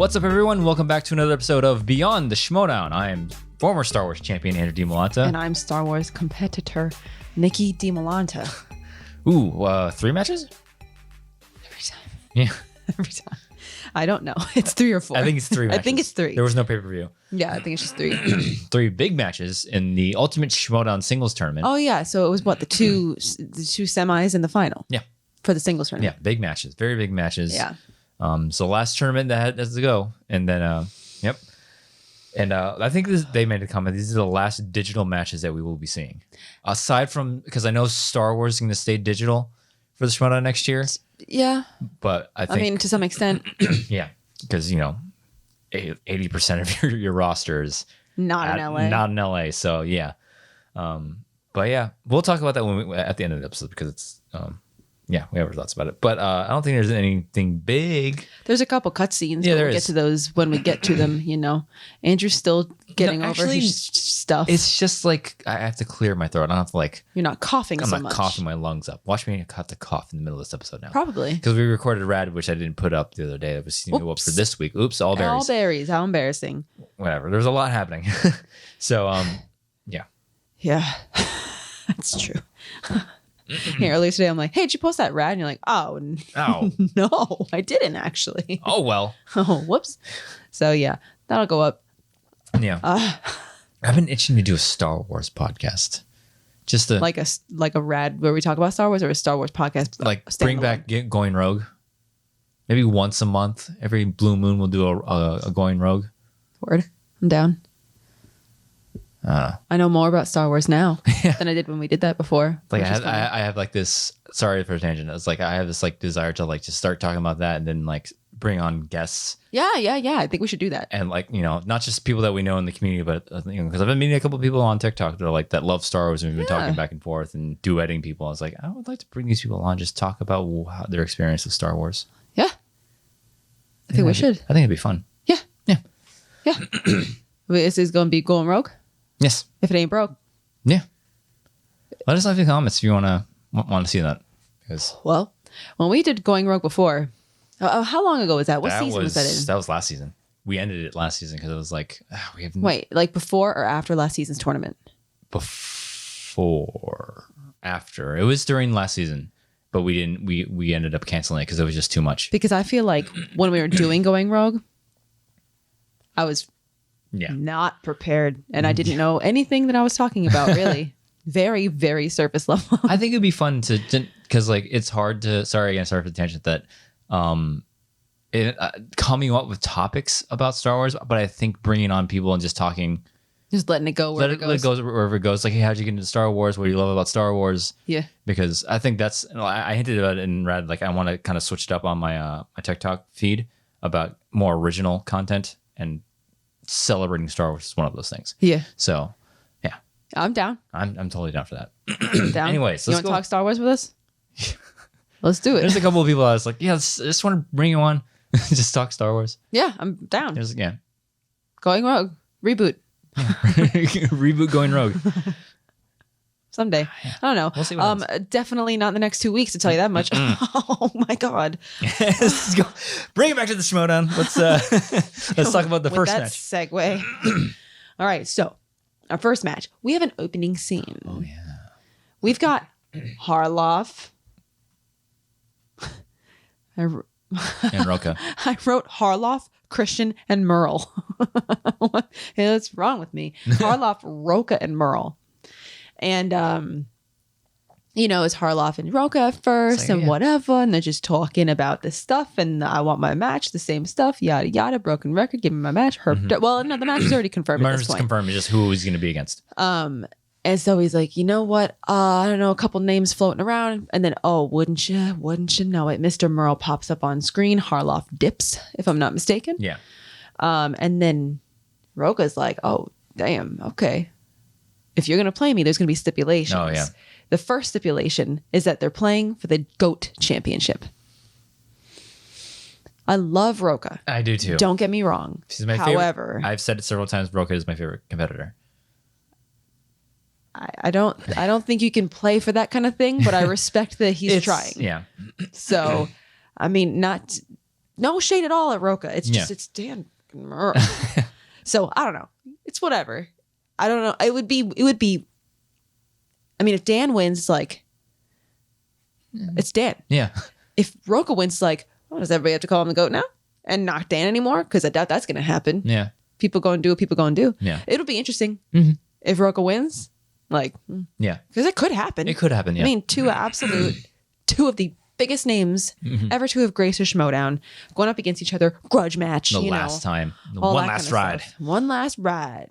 What's up, everyone? Welcome back to another episode of Beyond the Schmoedown. I am former Star Wars champion Andrew Dimalanta. And I'm Star Wars competitor Nicki Dimalanta. Ooh, 3 matches? Every time. Yeah. Every time. I don't know. It's 3 or 4. I think it's 3 matches. I think it's 3. There was no pay-per-view. Yeah, I think it's just 3. 3 big matches in the Ultimate Schmoedown Singles Tournament. Oh, yeah. So it was what? The two semis and the final? Yeah. For the singles tournament? Yeah, big matches. Very big matches. Yeah. So last tournament that has to go. And then, yep. And I think they made a comment. These are the last digital matches that we will be seeing. Aside from, because I know Star Wars is going to stay digital for the Schmoedown next year. Yeah. But I think, to some extent. yeah, because, 80% of your roster is Not in LA. Not in LA. So, yeah. But yeah, we'll talk about that at the end of the episode because it's, yeah, we have our thoughts about it. But I don't think there's anything big. There's a couple cutscenes. Yeah, We'll get to those when we get to them, Andrew's still getting over his stuff. It's just like I have to clear my throat. I don't have to You're not coughing I'm so not much. coughing my lungs up. Watch me have to cough in the middle of this episode now. Probably. Because we recorded Rad, which I didn't put up the other day. That was up for this week. Oops, all berries. All berries. How embarrassing. Whatever. There's a lot happening. So, yeah. Yeah, that's true. Here, earlier today, I'm like, hey, did you post that Rad? And you're like, oh, no, I didn't actually. Oh, well. Oh, whoops. So, yeah, that'll go up. Yeah. I've been itching to do a Star Wars podcast. Just to like a Rad where we talk about Star Wars, or a Star Wars podcast. Like bring back Going Rogue. Maybe once a month. Every blue moon we'll do a Going Rogue. Word. I'm down. I know more about Star Wars now than I did when we did that before. Like I have like this. Sorry for a tangent. It's like I have this like desire to like just start talking about that and then like bring on guests. Yeah. I think we should do that. And like not just people that we know in the community, but because I've been meeting a couple of people on TikTok that are like that love Star Wars and we've been talking back and forth and duetting people. I was like, I would like to bring these people on, just talk about their experience with Star Wars. Yeah, I think we should. I think it'd be fun. Yeah. Yeah. Is this going to be Going Rogue? Yes. If it ain't broke. Yeah. Let us know in the comments if you want to see that. Because well, when we did Going Rogue before, how long ago was that? What season was that in? That was last season. We ended it last season because it was like we have. Wait, like before or after last season's tournament? After. It was during last season, but we didn't. We ended up canceling it because it was just too much. Because I feel like when we were doing Going Rogue, I was not prepared, and I didn't know anything that I was talking about. Really, very, very surface level. I think it'd be fun to because like it's hard to. Sorry for the tangent. That coming up with topics about Star Wars, but I think bringing on people and just talking, just letting it go wherever it goes. Wherever it goes. Like, hey, how'd you get into Star Wars? What do you love about Star Wars? Yeah, because I think that's. I hinted about it in Rad. Like, I want to kind of switch it up on my my TikTok feed about more original content and celebrating Star Wars is one of those things. Yeah. So, yeah, I'm down. I'm totally down for that. Down. Anyways, you want to talk Star Wars with us? Let's do it. There's a couple of people I was like, yeah, I just want to bring you on, just talk Star Wars. Yeah, I'm down. Going Rogue reboot. Yeah. Reboot Going Rogue. Someday. I don't know. We'll see what happens. Definitely not in the next 2 weeks, to tell you that much. Oh my God. Let's go. Bring it back to the Schmoedown. Let's talk about the first match. Segue. All right. So our first match, we have an opening scene. Oh yeah. We've got Harloff. And Roka. I wrote Harloff, Christian, and Merle. What's wrong with me? Harloff, Roka, and Merle. And, it's Harloff and Roka at first and whatever. And they're just talking about this stuff. And I want my match, the same stuff, yada, yada, broken record, give me my match. Well, no, the match is already confirmed at this point. Confirmed, just who he's going to be against. And so he's like, you know what? I don't know, a couple names floating around. And then, wouldn't you know it? Mr. Merle pops up on screen. Harloff dips, if I'm not mistaken. Yeah. And then Roka's like, oh, damn, okay. If you're going to play me, there's going to be stipulations. Oh, yeah. The first stipulation is that they're playing for the GOAT championship. I love Roka. I do too. Don't get me wrong. She's my favorite. I've said it several times. Roka is my favorite competitor. I don't think you can play for that kind of thing, but I respect that he's trying. Yeah. So, I mean, not no shade at all at Roca. It's just it's Dan. So I don't know. It's whatever. I don't know. It would be. I mean, if Dan wins, it's like it's Dan. Yeah. If Roca wins, it's like, oh, does everybody have to call him the GOAT now and not Dan anymore? Because I doubt that's going to happen. Yeah. People go and do what people go and do. Yeah. It'll be interesting if Roca wins. Like, yeah, because it could happen. It could happen. Yeah. I mean, two of the biggest names ever to have graced a Schmoedown going up against each other, grudge match. The last time, one last ride. One last ride.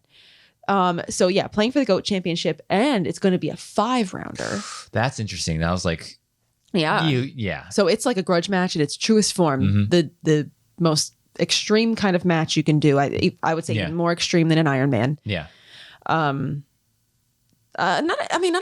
So yeah, playing for the GOAT championship, and it's going to be a 5-rounder. That's interesting. That was like, yeah. So it's like a grudge match in its truest form. The most extreme kind of match you can do. I would say even more extreme than an Iron Man. Yeah. Not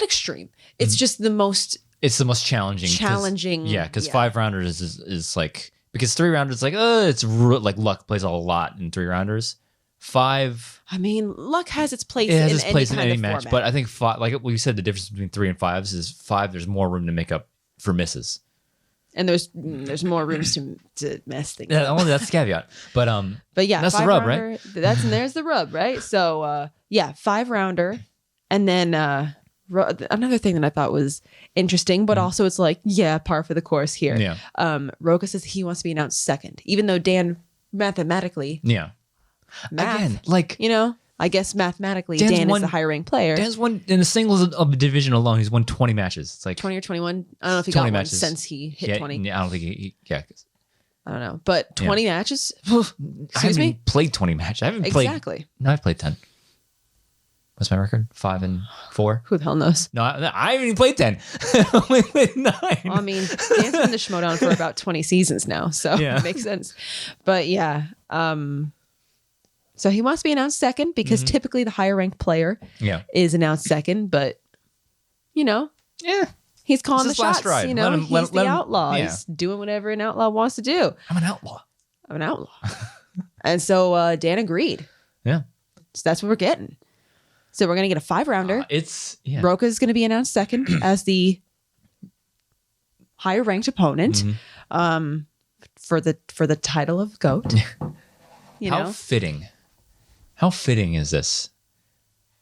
extreme. It's just the most. It's the most challenging. Yeah, because 5-rounders is like, because 3-rounders like it's like luck plays a lot in 3-rounders. 5. I mean, luck has its place. It has its place in any match, but I think 5, like we said, the difference between 3 and 5s is 5. There's more room to make up for misses, and there's more rooms to mess things. Yeah, only that's the caveat. But yeah, that's the rub, right? There's the rub, right? So 5-rounder, and then another thing that I thought was interesting, but also it's like par for the course here. Yeah. Roca says he wants to be announced second, even though Dan mathematically. Yeah. Again, like, I guess mathematically Dan is the higher ranked player. Dan's won in the singles of the division alone. He's won 20 matches. It's like 20 or 21. I don't know if he got one since he hit 20. Yeah, I don't think he I don't know, but 20 matches. I haven't played 20 matches. I haven't played. Exactly. No, I've played 10. What's my record? 5 and 4. Who the hell knows? No, I haven't even played 10. I only played 9. Well, I mean, Dan's been the Schmoedown for about 20 seasons now, so it makes sense. But yeah, so he wants to be announced second because typically the higher ranked player is announced second, but he's calling the shots. Ride. He's the outlaw. He's doing whatever an outlaw wants to do. I'm an outlaw. And so Dan agreed. Yeah. So that's what we're getting. So we're going to get a 5-rounder. Roca is going to be announced second as the higher ranked opponent for the title of GOAT. How fitting is this?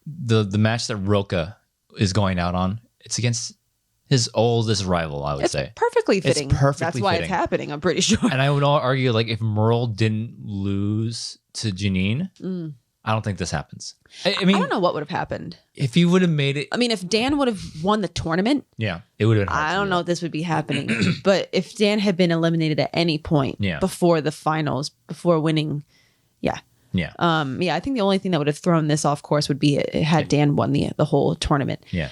The match that Roca is going out on, it's against his oldest rival, I would say. Perfectly fitting. That's why it's happening, I'm pretty sure. And I would argue, like, if Merle didn't lose to Janine, I don't think this happens. I mean, I don't know what would have happened. If he would have made it. I mean, if Dan would have won the tournament. Yeah, it would have been hard. I don't know if this would be happening. But if Dan had been eliminated at any point before the finals, before winning, I think the only thing that would have thrown this off course would be had Dan won the whole tournament. Yeah.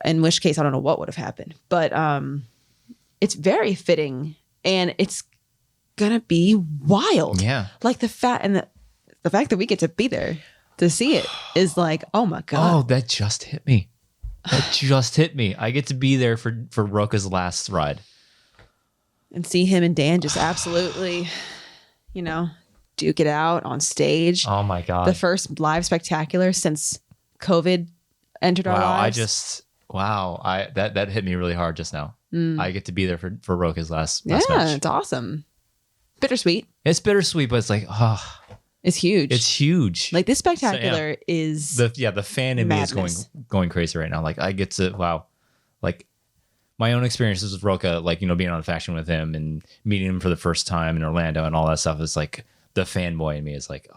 In which case, I don't know what would have happened. But it's very fitting, and it's gonna be wild. Yeah. Like the fact that we get to be there to see it is like, oh my God. Oh, that just hit me. I get to be there for Roca's last ride. And see him and Dan just absolutely, duke it out on stage. Oh my God. The first live spectacular since COVID entered our lives. That hit me really hard just now. I get to be there for Roca's last match. Yeah, it's awesome. Bittersweet. It's bittersweet, but it's like, it's huge. It's huge. Like this spectacular is the fan in madness. me is going crazy right now. Like I get to like my own experiences with Roca, like being on Faction with him and meeting him for the first time in Orlando and all that stuff is like the fanboy in me is like,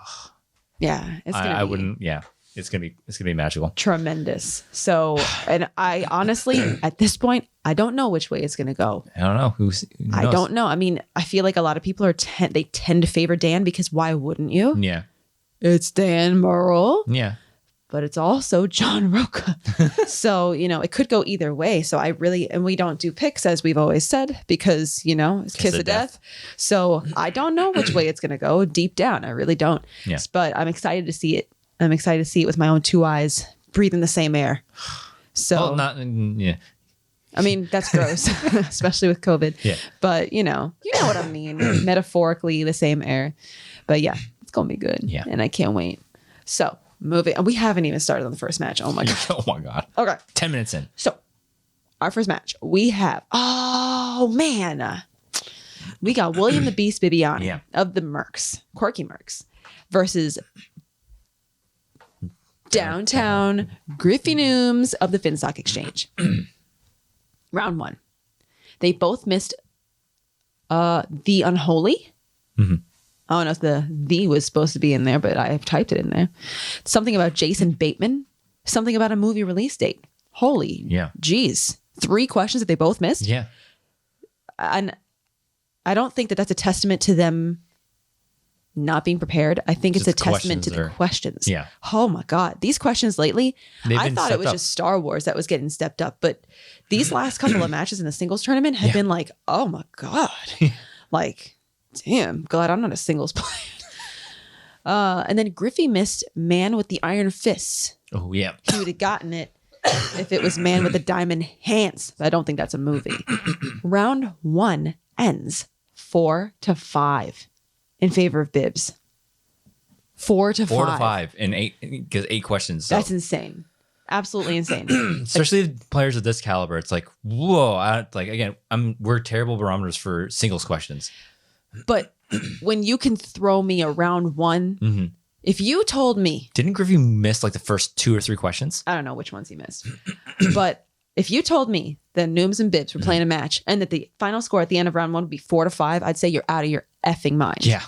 it's gonna be magical, tremendous. So, and I honestly, at this point, I don't know which way it's gonna go. I don't know who knows? I don't know. I mean, I feel like a lot of people they tend to favor Dan because why wouldn't you? Yeah, it's Dan Merle. Yeah, but it's also John Roca. So it could go either way. So and we don't do picks as we've always said because it's kiss of death. So I don't know which way it's gonna go deep down. I really don't. Yeah. But I'm excited to see it. I'm excited to see it with my own 2 eyes, breathing the same air. So, I mean, that's gross, especially with COVID. Yeah. But you know what I mean. Metaphorically, the same air. But yeah, it's gonna be good. Yeah. And I can't wait. So moving, and we haven't even started on the first match. Oh my God. Oh my God. Okay. 10 minutes in. So our first match, we have. Oh man. We got William the Beast Bibiani of the Mercs, Quirky Mercs, versus Downtown Griffey Nooms of the Finstock Exchange. Round 1. They both missed The Unholy. Mm-hmm. I don't know if the was supposed to be in there, but I have typed it in there. Something about Jason Bateman. Something about a movie release date. Holy geez. 3 questions that they both missed. Yeah. And I don't think that that's a testament to them not being prepared. I think it's a testament to the questions. Yeah. Oh my God. These questions lately, I thought it was just Star Wars that was getting stepped up. But these last couple of matches in the singles tournament have been like, oh my God. Like, damn, glad I'm not a singles player. And then Griffey missed Man with the Iron Fists. Oh, yeah. He would have gotten it if it was Man with the Diamond Hands. I don't think that's a movie. Round 1 ends 4-5 in favor of Bibbs. 4-5. 4-5 in 8, because 8 questions. So. That's insane. Absolutely insane. Especially players of this caliber. It's like, whoa. We're terrible barometers for singles questions. But when you can throw me a round 1, if you told me... Didn't Griffey miss like the first 2 or 3 questions? I don't know which ones he missed. But if you told me that Nooms and Bibbs were playing a match and that the final score at the end of round 1 would be 4-5, I'd say you're out of your effing mind. Yeah.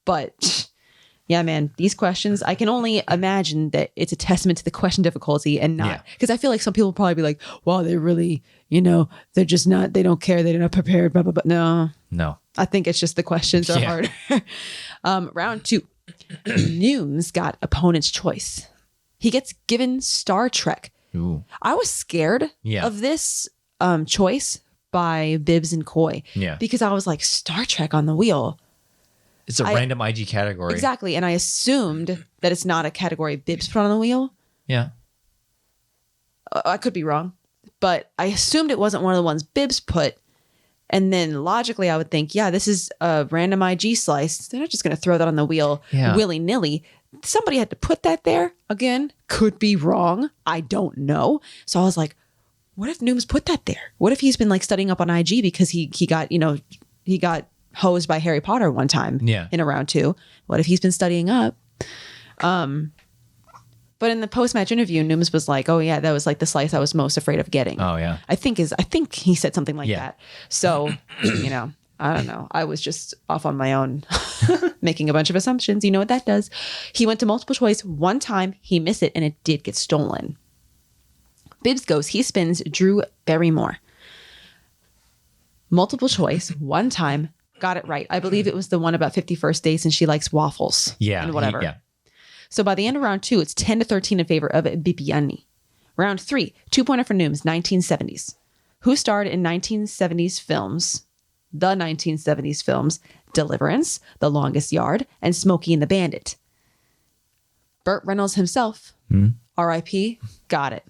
But yeah, man, these questions, I can only imagine that it's a testament to the question difficulty and not... Because I feel like some people will probably be like, wow, they really, they're just not, they don't care, they're not prepared, blah, blah, blah. No. I think it's just the questions are harder. Round 2. Nooms got opponent's choice. He gets given Star Trek. Ooh. I was scared of this choice by Bibbs and Coy. Yeah. Because I was like, Star Trek on the wheel. It's a random IG category. Exactly. And I assumed that it's not a category Bibbs put on the wheel. Yeah. I could be wrong. But I assumed it wasn't one of the ones Bibbs put. And then logically, I would think, this is a random IG slice. They're not just going to throw that on the wheel willy-nilly. Somebody had to put that there. Again, could be wrong. I don't know. So I was like, what if Nooms put that there? What if he's been like studying up on IG because he got, he got hosed by Harry Potter one time in a round 2. What if he's been studying up? But in the post-match interview, Nooms was like, oh yeah, that was like the slice I was most afraid of getting. Oh yeah. I think he said something like that. So, I don't know. I was just off on my own, making a bunch of assumptions. You know what that does? He went to multiple choice one time, he missed it, and it did get stolen. Bibbs goes, he spins Drew Barrymore. Multiple choice, one time, got it right. I believe it was the one about 51st dates and she likes waffles. Yeah. And whatever. So by the end of round 2, it's 10-13 in favor of Bibiani. Round 3, 2-pointer for Nooms, 1970s. Who starred in 1970s films? The 1970s films, Deliverance, The Longest Yard, and Smokey and the Bandit. Burt Reynolds himself, R.I.P., got it.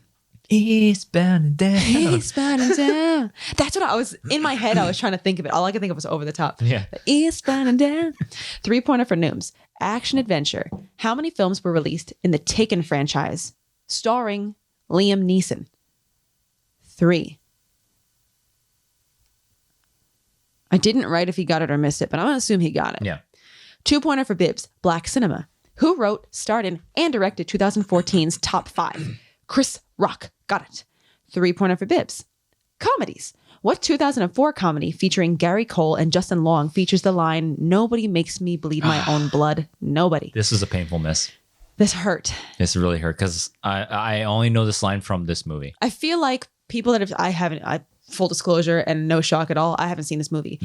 Eastbound and down. Eastbound and down. That's what I was, in my head, I was trying to think of it. All I could think of was Over the Top. Yeah. Eastbound and down. 3-pointer for Nooms. Action adventure. How many films were released in the Taken franchise starring Liam Neeson? 3. I didn't write if he got it or missed it, but I'm going to assume he got it. Yeah. 2-pointer for Bibbs. Black Cinema. Who wrote, starred in, and directed 2014's Top 5? Chris Rock. Got it. 3-pointer for Bibbs. Comedies. What 2004 comedy featuring Gary Cole and Justin Long features the line, "Nobody makes me bleed my own blood"? Nobody. This is a painful miss. This hurt. This really hurt because I only know this line from this movie. I feel like people that full disclosure and no shock at all, I haven't seen this movie.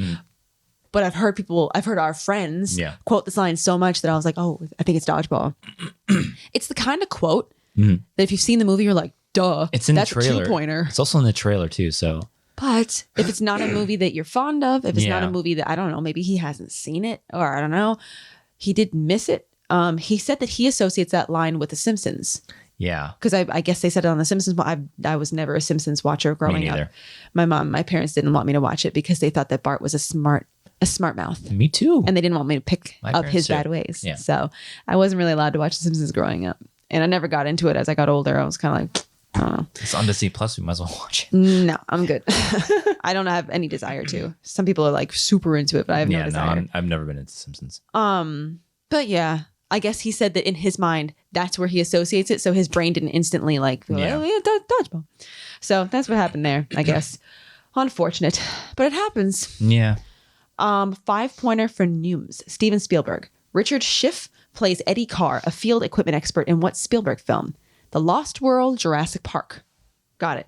But I've heard our friends quote this line so much that I was like, oh, I think it's Dodgeball. It's the kind of quote that if you've seen the movie, you're like, duh. It's in that's the trailer. A 2-pointer. It's also in the trailer too, so. But if it's not a movie that you're fond of, if it's not a movie that, I don't know, maybe he hasn't seen it, or I don't know, he did miss it. He said that he associates that line with The Simpsons. Yeah. Because I guess they said it on The Simpsons, but I was never a Simpsons watcher growing up. My parents didn't want me to watch it because they thought that Bart was a smart mouth. Me too. And they didn't want me to pick up his bad ways. Yeah. So I wasn't really allowed to watch The Simpsons growing up. And I never got into it as I got older. I was kind of like, I don't know. It's on Disney Plus. We might as well watch it. No, I'm good. I don't have any desire to. Some people are like super into it, but I have no desire. No, I've never been into Simpsons. But yeah, I guess he said that in his mind, that's where he associates it. So his brain didn't instantly dodgeball. So that's what happened there, I guess. Unfortunate, but it happens. Yeah. 5-pointer for Nooms. Steven Spielberg. Richard Schiff plays Eddie Carr, a field equipment expert in what Spielberg film? The Lost World, Jurassic Park. Got it.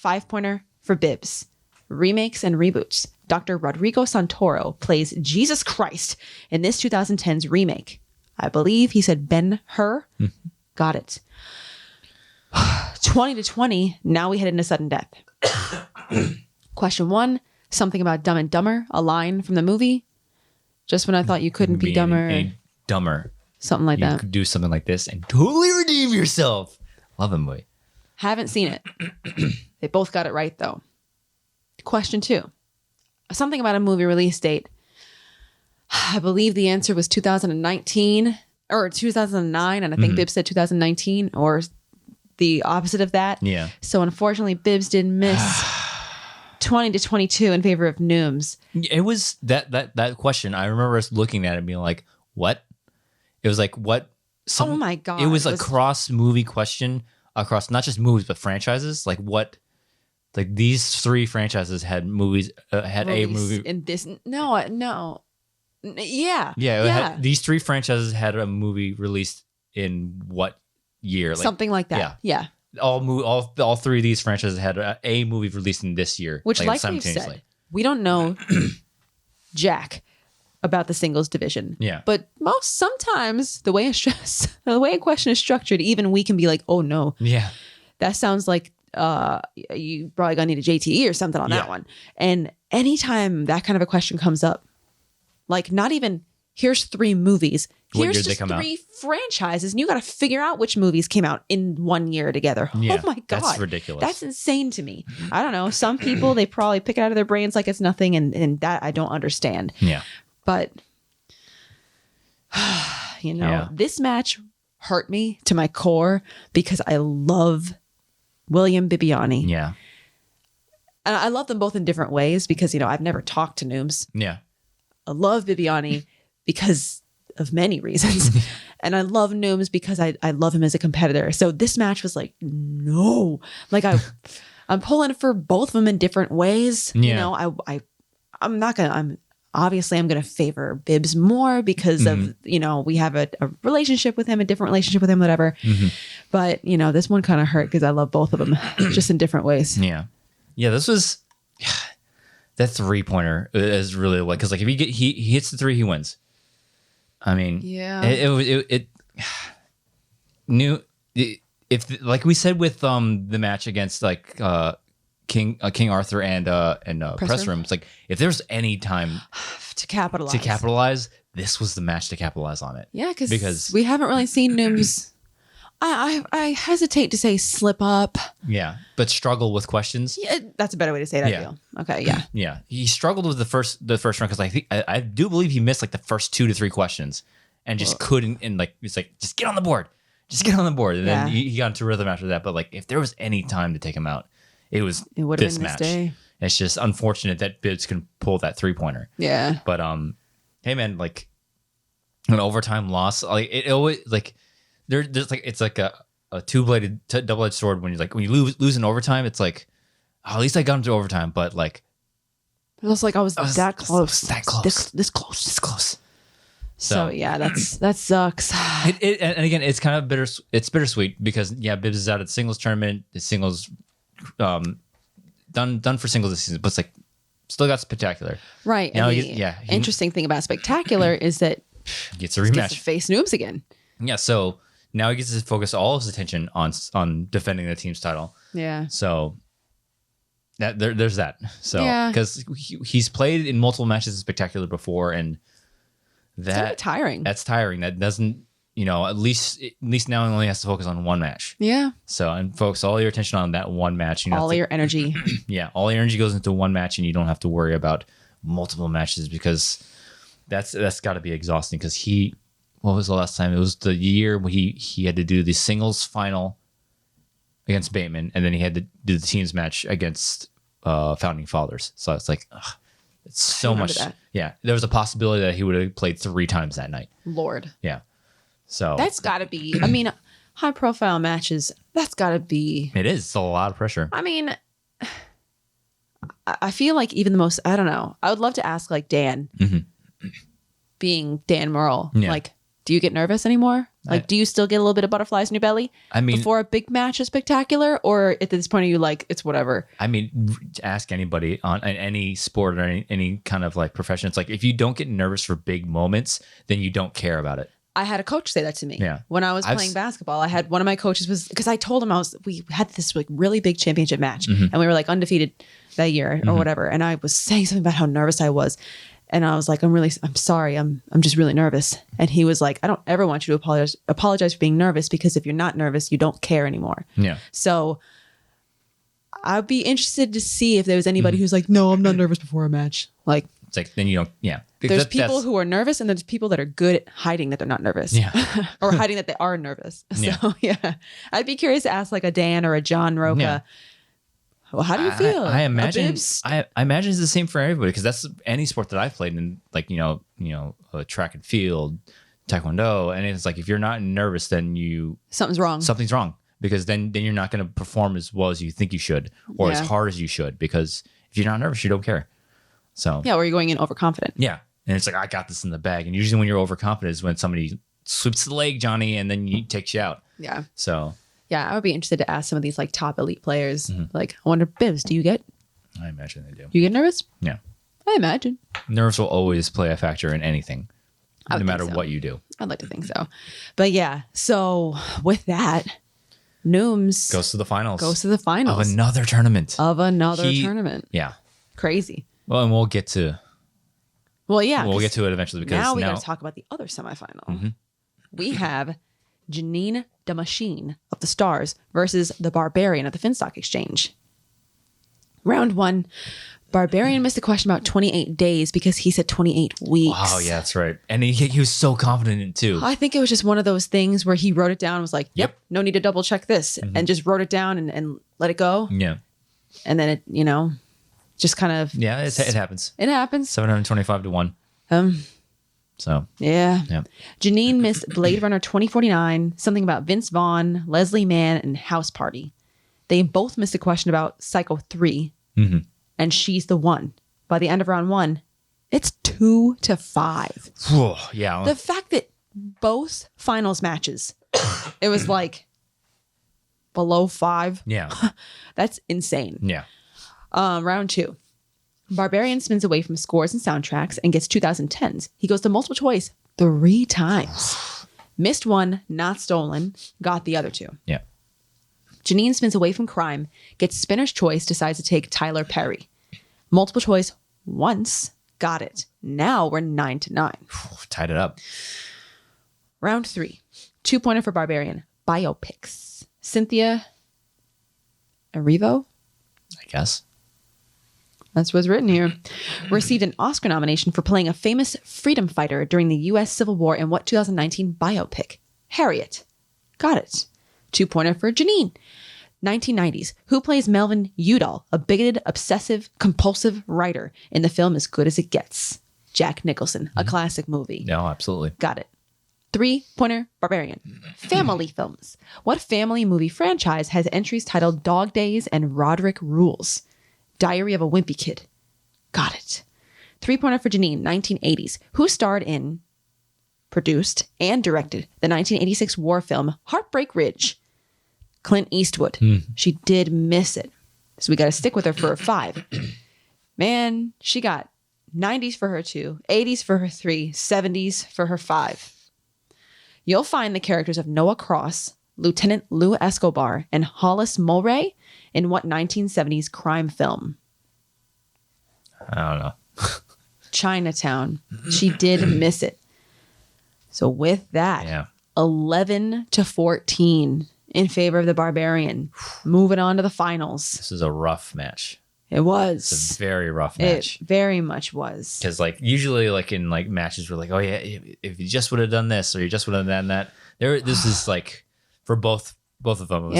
5-pointer for Bibbs. Remakes and reboots. Dr. Rodrigo Santoro plays Jesus Christ in this 2010's remake. I believe he said Ben-Hur. Got it. 20-20. Now we head into sudden death. Question 1. Something about Dumb and Dumber. A line from the movie. Just when I thought you couldn't be dumber. Any dumber. Something like that. You could do something like this and totally redeem yourself. Love him, boy. Haven't seen it. They both got it right, though. Question 2. Something about a movie release date. I believe the answer was 2019 or 2009. And I think Bibbs said 2019 or the opposite of that. Yeah. So unfortunately, Bibbs did miss 20-22 in favor of Nooms. It was that question. I remember us looking at it and being like, what? It was like, what? Oh my God. It was a cross movie question across not just movies, but franchises. Like what? Like these 3 franchises had movies, had a movie. In this. No. Yeah. Yeah. These 3 franchises had a movie released in what year? Like, something like that. Yeah. All 3 of these franchises had a movie released in this year. Which, like we've said, we don't know jack about the singles division. Yeah. But sometimes the way a question is structured, even we can be like, oh no. Yeah. That sounds like you probably gonna need a JTE or something on that one. And anytime that kind of a question comes up, like not even here's 3 movies. Here's just 3 franchises, and you got to figure out which movies came out in 1 year together. Yeah, oh my God. That's ridiculous. That's insane to me. I don't know. Some people, they probably pick it out of their brains like it's nothing, and that I don't understand. Yeah. But, this match hurt me to my core because I love William Bibbiani. Yeah. And I love them both in different ways because, I've never talked to Nooms. Yeah. I love Bibbiani because of many reasons. And I love Nooms because I love him as a competitor. So this match was like, no. Like I'm pulling for both of them in different ways. Yeah. I'm going to favor Bibbs more because of, we have a relationship with him, a different relationship with him, whatever. But, this one kind of hurt because I love both of them just in different ways. Yeah. Yeah. This was that 3-pointer is really like, cause like if he hits the 3, he wins. I mean, yeah, it if like we said with the match against like King Arthur and Press Room, it's like if there's any time to capitalize, this was the match to capitalize on it. Yeah, because we haven't really seen Nooms. I hesitate to say slip up. Yeah, but struggle with questions. Yeah, that's a better way to say it. I feel. Okay, yeah. Yeah, he struggled with the first round because I do believe he missed like the first 2 to 3 questions and just couldn't. And like it's like just get on the board, and then he got into rhythm after that. But like if there was any time to take him out, it would have been this match. Day. It's just unfortunate that Bibbs can pull that 3-pointer. Yeah. But hey man, like an overtime loss, like it always like. There's like it's like a 2-bladed double-edged sword when you lose in overtime. It's like, oh, at least I got him to overtime, but like it was like I was that close, this close. So yeah, that sucks. And again, it's kind of bittersweet because Bibbs is out at the singles tournament. The singles done for singles this season, but it's like still got spectacular. Right. Now interesting thing about spectacular is that gets a rematch. Gets to face Nooms again. Yeah. So. Now he gets to focus all his attention on defending the team's title. Yeah. So there's that. So because he's played in multiple matches in Spectacular before, and that's tiring. That's tiring. That doesn't at least now he only has to focus on one match. Yeah. So and focus all your attention on that one match. All your energy. Yeah, all your energy goes into one match, and you don't have to worry about multiple matches because that's got to be exhausting. Because what was the last time? It was the year when he had to do the singles final against Bateman, and then he had to do the teams match against Founding Fathers. So it's like, it's so much. That. Yeah, there was a possibility that he would have played 3 times that night. Lord. Yeah. So that's got to be. I mean, high profile matches. That's got to be. It is. It's a lot of pressure. I mean, I feel like even the most. I don't know. I would love to ask like Dan, being Dan Murrell, like, do you get nervous anymore? Like, do you still get a little bit of butterflies in your belly? I mean, before a big match is spectacular, or at this point are you like, it's whatever? I mean, ask anybody on any sport or any kind of like profession. It's like, if you don't get nervous for big moments, then you don't care about it. I had a coach say that to me. Yeah. When I was playing basketball, I had one of my coaches was, because I told him we had this like really big championship match and we were like undefeated that year or whatever. And I was saying something about how nervous I was. And I was like, I'm sorry. I'm just really nervous. And he was like, I don't ever want you to apologize for being nervous, because if you're not nervous, you don't care anymore. Yeah. So I'd be interested to see if there was anybody who's like, no, I'm not nervous before a match. Like, it's like, then you don't, yeah. There's people who are nervous, and there's people that are good at hiding that they're not nervous. Yeah. Or hiding that they are nervous. So yeah. I'd be curious to ask like a Dan or a John Roca. Yeah. Well, how do you feel? I imagine it's the same for everybody, because that's any sport that I've played in, like, track and field, taekwondo, and it's like, if you're not nervous, then something's wrong, because then you're not going to perform as well as you think you should, or as hard as you should, because if you're not nervous, you don't care. So yeah, or you're going in overconfident. Yeah, and it's like, I got this in the bag, and usually when you're overconfident is when somebody sweeps the leg, Johnny, and then takes you out. Yeah. So. Yeah, I would be interested to ask some of these like top elite players. Like, I wonder, Bivs, do you get? I imagine they do. You get nervous? Yeah. I imagine. Nerves will always play a factor in anything, no matter what you do. I'd like to think so. But yeah, so with that, Nooms goes to the finals. Of another tournament. Yeah. Crazy. Well, and we'll get to. Well, yeah. We'll get to it eventually, because now we got to talk about the other semifinal. We have Janine the Machine of the Stars versus the Barbarian at the Finstock Exchange. Round 1, Barbarian missed a question about 28 days because he said 28 weeks. Oh, yeah, that's right. And he was so confident in it too. I think it was just one of those things where he wrote it down and was like, yep, no need to double check this, and just wrote it down and let it go. Yeah. And then it, just kind of. Yeah, it happens. It happens. 725 to 1. So yeah. Janine missed Blade Runner 2049, something about Vince Vaughn, Leslie Mann, and House Party. They both missed a question about Psycho 3, and She's the One. By the end of round 1, it's 2-5. Yeah. The fact that both finals matches, it was like below 5. Yeah. That's insane. Yeah. Round 2. Barbarian spins away from scores and soundtracks and gets 2010s. He goes to multiple choice 3 times. Missed 1, not stolen, got the other 2. Yeah. Janine spins away from crime, gets spinner's choice, decides to take Tyler Perry. Multiple choice once, got it. Now we're 9-9. Tied it up. Round 3. 2-pointer for Barbarian. Biopics. Cynthia Erivo? I guess. That's what's written here. Received an Oscar nomination for playing a famous freedom fighter during the U.S. Civil War in what 2019 biopic? Harriet. Got it. 2-pointer for Janine. 1990s. Who plays Melvin Udall, a bigoted, obsessive, compulsive writer in the film As Good as It Gets? Jack Nicholson. A classic movie. No, absolutely. Got it. 3-pointer Barbarian. Family films. What family movie franchise has entries titled Dog Days and Roderick Rules? Diary of a Wimpy Kid. Got it. 3-pointer for Janine, 1980s. Who starred in, produced, and directed the 1986 war film Heartbreak Ridge? Clint Eastwood. She did miss it. So we got to stick with her for a 5. Man, she got 90s for her 2, 80s for her 3, 70s for her 5. You'll find the characters of Noah Cross, Lieutenant Lou Escobar, and Hollis Mulray in what 1970s crime film? I don't know. Chinatown. She did miss it. So with that, 11-14 in favor of the Barbarian. Moving on to the finals. This is a rough match. It was. It's a very rough match. It very much was. Because usually in matches we're like, oh yeah, if you just would have done this or you just would have done that. This is for both of them. It was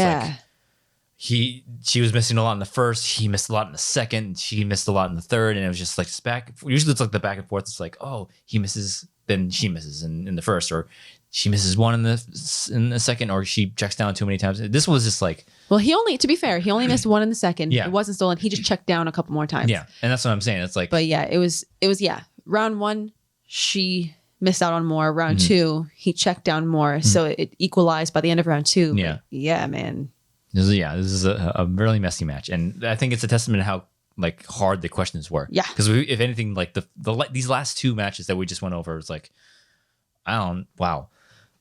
she was missing a lot in the first. He missed a lot in the second. She missed a lot in the third, and it was just like back. Usually, it's like the back and forth. It's like, oh, he misses, then she misses in the first, or she misses one in the second, or she checks down too many times. This was just like, well, to be fair, he only missed one in the second. Yeah. It wasn't stolen. He just checked down a couple more times. Yeah, and that's what I'm saying. It's like, but yeah, it was round one, she missed out on more. Round two, he checked down more, so it equalized by the end of round two. Yeah, but yeah, man. This is a really messy match, and I think it's a testament to how like hard the questions were. Yeah, because if anything, like these last two matches that we just went over, it's like, wow,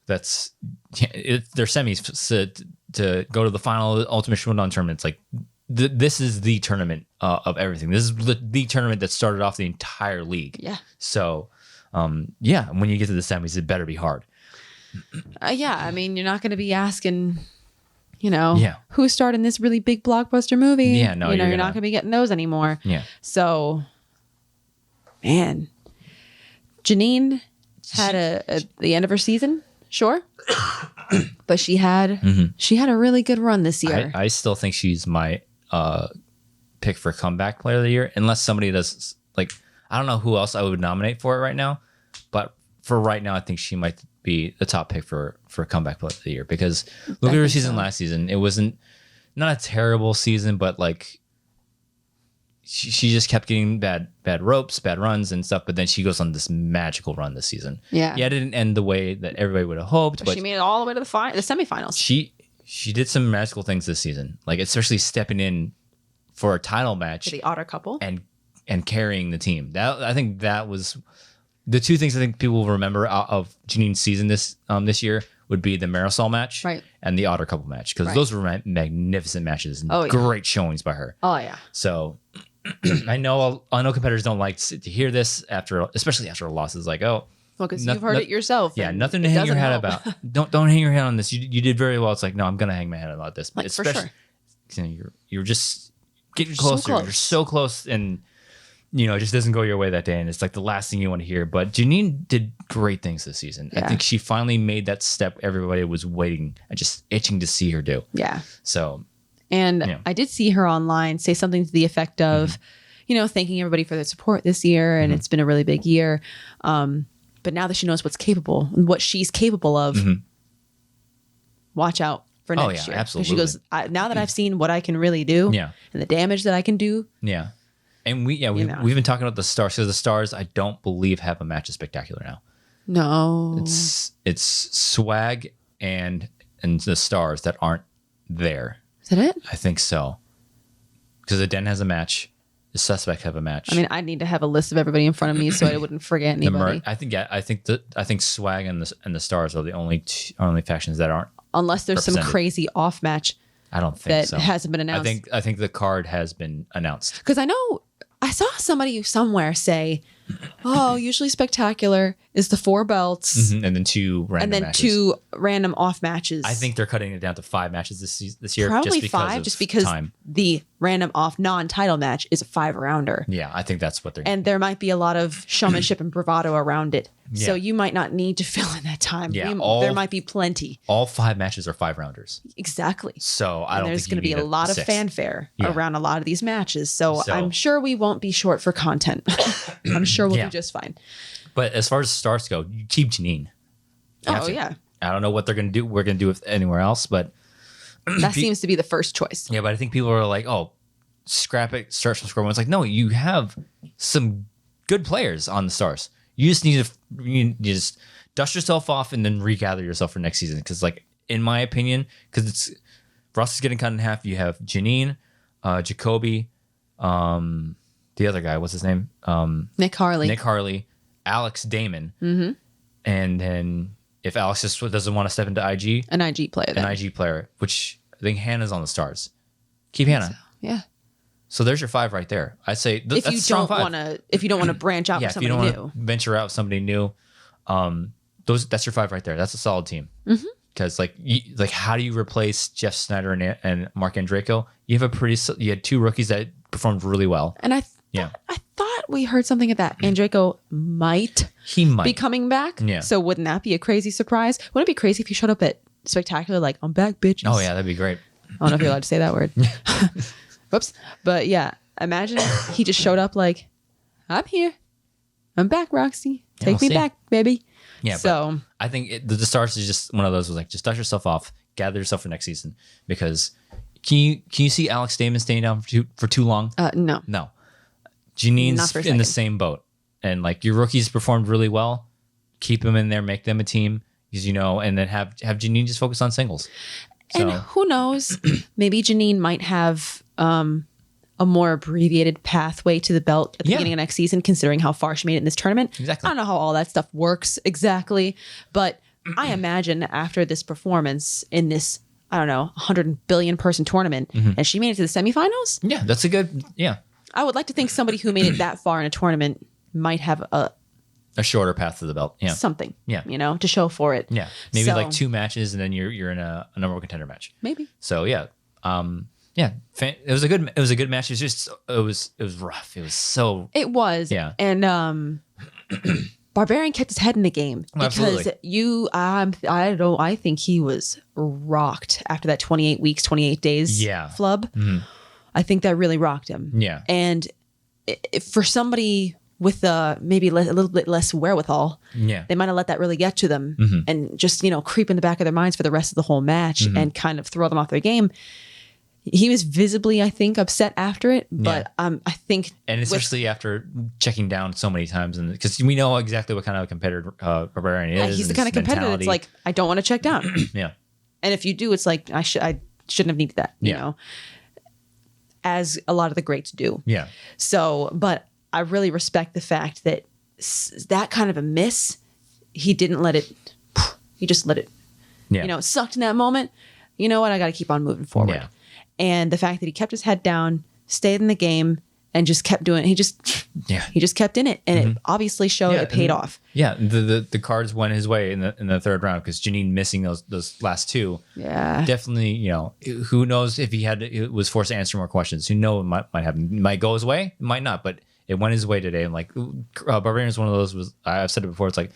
that's they're semis to go to the final Ultimate Schmoedown Tournament. It's like this is the tournament of everything. This is the tournament that started off the entire league. Yeah. So, yeah, when you get to the semis, it better be hard. Yeah, I mean, you're not going to be asking, Yeah. who starred in this really big blockbuster movie. Yeah, no, you're not going to be getting those anymore. Yeah. So, man, Janine had the end of her season, sure, but she had a really good run this year. I still think she's my pick for comeback player of the year, unless somebody does like, I don't know who else I would nominate for it right now, but for right now, I think she might be the top pick for comeback player of the year, because look at her season last season. It wasn't not a terrible season, but like she just kept getting bad ropes, bad runs and stuff. But then she goes on this magical run this season. Yeah, it didn't end the way that everybody would have hoped, but she made it all the way to the semifinals. She did some magical things this season, like especially stepping in for a title match, for the Otter couple, and carrying the team. I think that was the two things I think people will remember out of Janine's season this year would be the Marisol match, right, and the Otter couple match, because those were magnificent matches and great showings by her. Oh yeah. So I know competitors don't like to hear this especially after a loss. It's like, oh, well, because you've heard it yourself. Yeah, nothing to hang your head about. Don't hang your head on this. You did very well. It's like, no, I'm gonna hang my head about this. Like, especially, for sure. You're just getting closer. So close. You're so close, and it just doesn't go your way that day, and it's like the last thing you want to hear. But Janine did great things this season. Yeah. I think she finally made that step everybody was waiting and just itching to see her do. Yeah. So, and I did see her online say something to the effect of, thanking everybody for their support this year, and it's been a really big year. But now that she knows what she's capable of, watch out for next year. Absolutely. She goes, now that I've seen what I can really do, and the damage that I can do, and we've been talking about the Stars. So the Stars, I don't believe, have a match of Spectacular now. No, it's Swag and the Stars that aren't there. Is that it? I think so. Because the Den has a match. The Suspect have a match. I mean, I need to have a list of everybody in front of me so I wouldn't forget anybody. I think Swag and the Stars are the only factions that aren't. Unless there's some crazy off match. I don't think that hasn't been announced. I think the card has been announced. Because I know I saw somebody somewhere say, "Oh, usually Spectacular is the 4 belts, and then 2 random matches. 2 random off matches." I think they're cutting it down to 5 matches this year. Probably just because time. The random off non-title match is a 5-rounder. Yeah, I think that's what they're. And there might be a lot of showmanship and bravado around it, so you might not need to fill in that time. Yeah, there might be plenty. All 5 matches are 5-rounders. Exactly. So I don't. There's going to be a lot of fanfare around a lot of these matches. So I'm sure we won't be short for content. I'm sure we'll be just fine. But as far as stars go, you keep Janine. Yeah. I don't know what they're going to do. We're going to do with anywhere else, but that seems to be the first choice. Yeah, but I think people are like, oh, scrap it, start from square one. It's like, no, you have some good players on the Stars. You just need to just dust yourself off and then regather yourself for next season. Because, like, in my opinion, because Ross is getting cut in half. You have Janine, Jacoby, the other guy, what's his name? Nick Harley, Alex Damon, and then if Alex just doesn't want to step into IG, an IG player, which I think Hannah's on the Stars. Keep Hannah. So, yeah. So there's your 5 right there. I'd say if you don't want to branch out with somebody new, if you don't want to venture out with somebody new, that's your 5 right there. That's a solid team. Because how do you replace Jeff Snyder and Mark Andreyko? You had 2 rookies that performed really well. And I thought we heard something of that. Andreyko might be coming back. Yeah. So wouldn't that be a crazy surprise? Wouldn't it be crazy if you showed up at Spectacular like, I'm back, bitches? Oh yeah, that'd be great. I don't know if you're allowed to say that word. Whoops. But yeah, imagine he just showed up like, I'm here. I'm back, Roxy. Take me back, baby. Yeah. So I think the Stars is just one of those was like, just dust yourself off, gather yourself for next season. Because can you see Alex Damon staying down for too long? No. No. Janine's in the same boat. And like your rookies performed really well. Keep them in there, make them a team. Because and then have Janine just focus on singles. So. And who knows? Maybe Janine might have a more abbreviated pathway to the belt at the beginning of next season, considering how far she made it in this tournament. Exactly. I don't know how all that stuff works exactly, but I imagine after this performance in this, I don't know, 100 billion person tournament, and she made it to the semifinals. Yeah, that's a good, I would like to think somebody who made it that far in a tournament might have a shorter path to the belt. Yeah. Something. Yeah. To show for it. Yeah. Maybe like 2 matches and then you're in a number one contender match. Maybe. So yeah. It was a good match. It was rough. It was so. It was. Yeah. And Barbarian kept his head in the game because I think he was rocked after that 28 weeks, 28 days flub. Mm-hmm. I think that really rocked him. Yeah. And for somebody with maybe a little bit less wherewithal, they might have let that really get to them and just, creep in the back of their minds for the rest of the whole match and kind of throw them off their game. He was visibly, I think, upset after it, but I think... And especially after checking down so many times, and because we know exactly what kind of competitor Barbarian is. Yeah, he's the kind of competitor that's like, I don't want to check down. Yeah. And if you do, it's like, I shouldn't have needed that, you know, as a lot of the greats do. Yeah. So, but I really respect the fact that that kind of a miss, he didn't let it, he just let it, sucked in that moment. You know what? I got to keep on moving forward. Yeah. And the fact that he kept his head down, stayed in the game, and just kept doing it. He just kept in it. And it obviously showed it paid off. Yeah. The cards went his way in the third round because Janine missing those last 2. Yeah. Definitely, who knows if he was forced to answer more questions. Who knows might happen. It might go his way, it might not, but it went his way today. And like Barbarian is one of those, I've said it before, it's like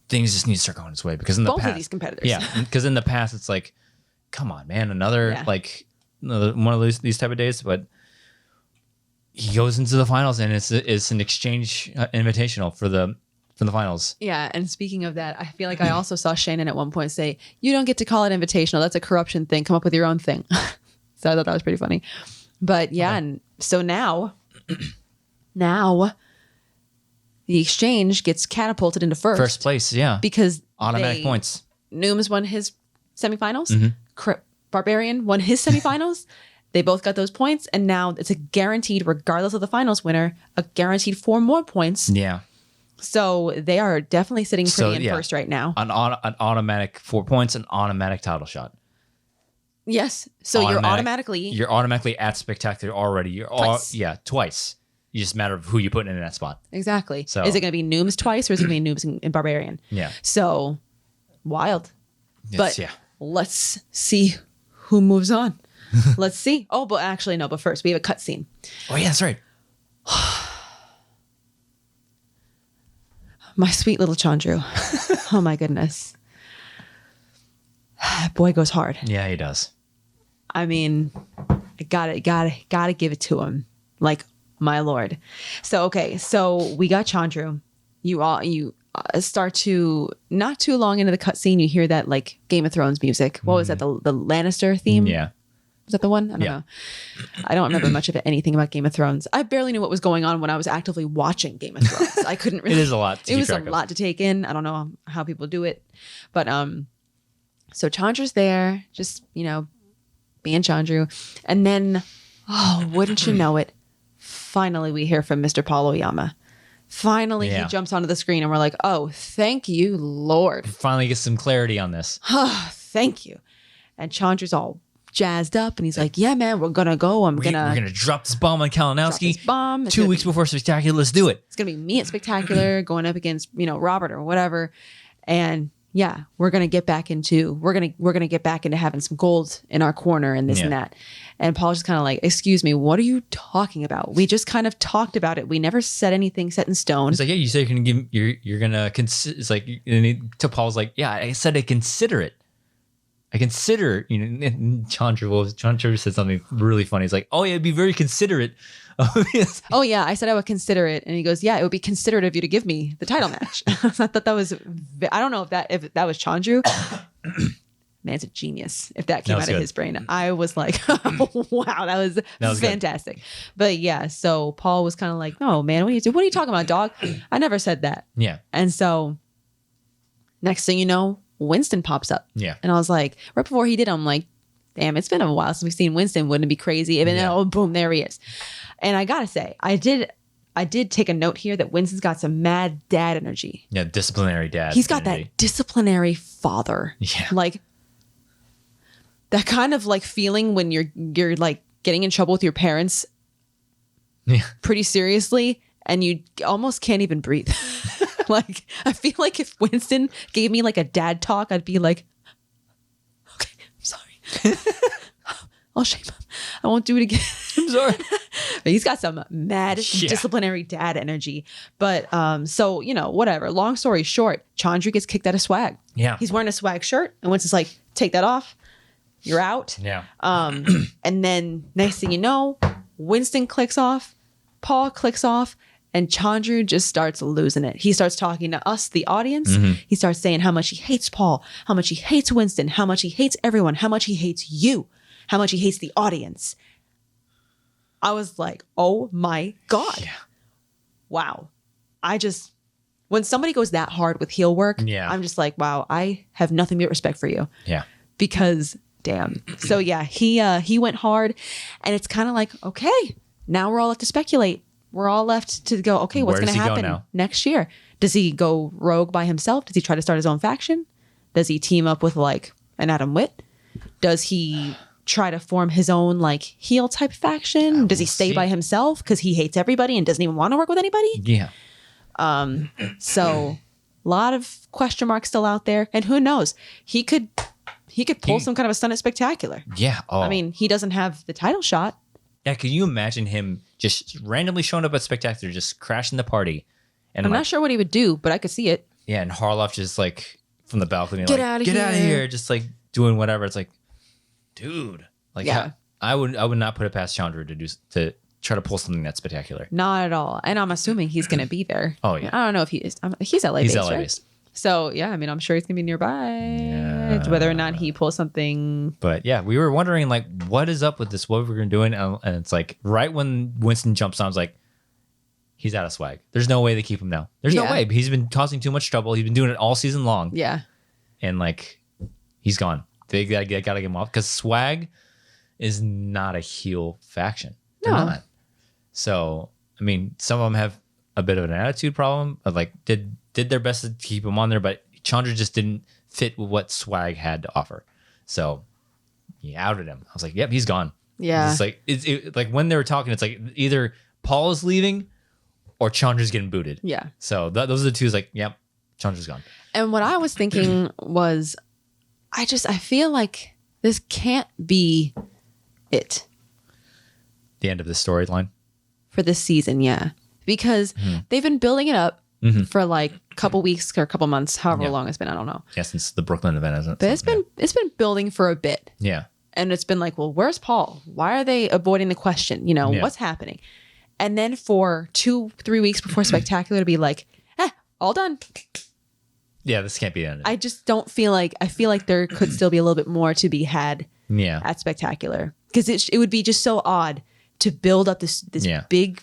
things just need to start going his way because in the both past, of these competitors. Yeah. Because in the past it's like, come on, man, another one of these type of days, but he goes into the finals and it's an exchange invitational for the finals. Yeah, and speaking of that, I feel like I also saw Shannon at one point say, "You don't get to call it invitational. That's a corruption thing. Come up with your own thing." So I thought that was pretty funny. But yeah, and so now the exchange gets catapulted into first place. Yeah, because automatic points. Nooms won his semifinals. Barbarian won his semifinals. They both got those points, and now it's a guaranteed, regardless of the finals winner, a guaranteed 4 more points. Yeah. So they are definitely sitting pretty in first right now. An automatic 4 points, an automatic title shot. Yes. So you're automatically at Spectacular already. You're twice. You just matter of who you put in that spot. Exactly. So is it going to be Nooms twice, or is it going to be Nooms and Barbarian? Yeah. So wild. Let's see who moves on. Let's see. Oh, but actually, no. But first, we have a cutscene. Oh, yeah, that's right. My sweet little Chandru. Oh, my goodness. Boy goes hard. Yeah, he does. I mean, I gotta give it to him. Like, my lord. So, okay. So we got Chandru. You start to, not too long into the cutscene, you hear that like Game of Thrones music. What was that? The Lannister theme? Yeah. Was that the one? I don't know. I don't remember much of anything about Game of Thrones. I barely knew what was going on when I was actively watching Game of Thrones. I couldn't really. It is a lot. It was a lot to take in. I don't know how people do it, but so Chandra's there, just being Chandru, and then wouldn't you know it? Finally, we hear from Mr. Paul Oyama. Finally, he jumps onto the screen and we're like, oh, thank you, Lord. Finally get some clarity on this. Thank you. And Chandra's all jazzed up and he's like, yeah, man, we're going to go. We're going to drop this bomb on Kalinowski. 2 weeks before Spectacular. Let's do it. It's going to be me at Spectacular going up against, Robert or whatever. And yeah, we're going to get back into, we're going to get back into having some gold in our corner and this and that. And Paul's just kind of like, excuse me, what are you talking about? We just kind of talked about it. We never said anything set in stone. It's like, yeah, you said you're going to consider, it's like, to Paul's like, yeah, I said I consider it. I consider, Chandra said something really funny. He's like, oh yeah, it'd be very considerate. Oh yeah, I said I would consider it, and he goes, yeah, it would be considerate of you to give me the title match. I thought that was, I don't know if that was Chandru. Man's a genius. If that came out of his brain, I was like, oh, wow, that was fantastic. Good. But yeah, so Paul was kind of like, no, man, what are you talking about, dog? I never said that. Yeah. And so next thing you know, Winston pops up. Yeah. And I was like, right before he did, I'm like, damn, it's been a while since we've seen Winston. Wouldn't it be crazy? And then, oh, boom, there he is. And I gotta say, I did take a note here that Winston's got some mad dad energy. Yeah, disciplinary dad. He's got that disciplinary father. Yeah. Like that kind of like feeling when you're like getting in trouble with your parents pretty seriously and you almost can't even breathe. Like I feel like if Winston gave me like a dad talk, I'd be like, okay, I'm sorry. I'll shame him. I won't do it again. I'm sorry. But he's got some mad disciplinary dad energy. But so, whatever. Long story short, Chandru gets kicked out of swag. Yeah. He's wearing a swag shirt. And Winston's like, take that off. You're out. Yeah. And then next thing you know, Winston clicks off. Paul clicks off. And Chandru just starts losing it. He starts talking to us, the audience. Mm-hmm. He starts saying how much he hates Paul, how much he hates Winston, how much he hates everyone, how much he hates you, how much he hates the audience. I was like, oh my God. Yeah. Wow. When somebody goes that hard with heel work, I'm just like, wow, I have nothing but respect for you. Yeah. Because damn. So yeah, he went hard and it's kind of like, okay, now we're all left to speculate. We're all left to go, okay, what's going to happen next year? Does he go rogue by himself? Does he try to start his own faction? Does he team up with like an Adam Witt? Does he try to form his own like heel type faction? Does he stay by himself because he hates everybody and doesn't even want to work with anybody? Yeah. So a lot of question marks still out there. And who knows? He could pull some kind of a stunt at Spectacular. Yeah. Oh. I mean, he doesn't have the title shot. Yeah, can you imagine him just randomly showing up at Spectacular, just crashing the party? And I'm not sure what he would do, but I could see it. Yeah, and Harloff just like from the balcony, get out of here, just like doing whatever. It's like, dude, like I would not put it past Chandra to try to pull something that's Spectacular. Not at all. And I'm assuming he's going to be there. Oh yeah, I don't know if he is. He's LA based. He's LA right? based. So yeah, I mean, I'm sure he's gonna be nearby. Yeah. Whether or not he pulls something. But yeah, we were wondering like, what is up with this? What we're gonna do? And it's like right when Winston jumps on, I was like, he's out of swag. There's no way they keep him now. There's no way. He's been causing too much trouble. He's been doing it all season long. Yeah. And like, he's gone. They gotta get him off because swag is not a heel faction. They're not. So I mean, some of them have a bit of an attitude problem of like did their best to keep him on there, but Chandra just didn't fit with what swag had to offer. So he outed him. I was like, yep, he's gone. Yeah. It's like like when they were talking, it's like either Paul is leaving or Chandra's getting booted. Yeah. So those are the two. Is like, yep, Chandra's gone. And what I was thinking was, I feel like this can't be it. The end of the storyline for this season, yeah, because they've been building it up for like a couple weeks or a couple months, however long it's been. I don't know. Yeah, since the Brooklyn event, isn't it? But it's been building for a bit. Yeah. And it's been like, well, where's Paul? Why are they avoiding the question? What's happening? And then for 2-3 weeks before Spectacular to be like, all done. Yeah, this can't be the end. I just don't feel like, I feel like there could still be a little bit more to be had at Spectacular. Because it would be just so odd to build up this big,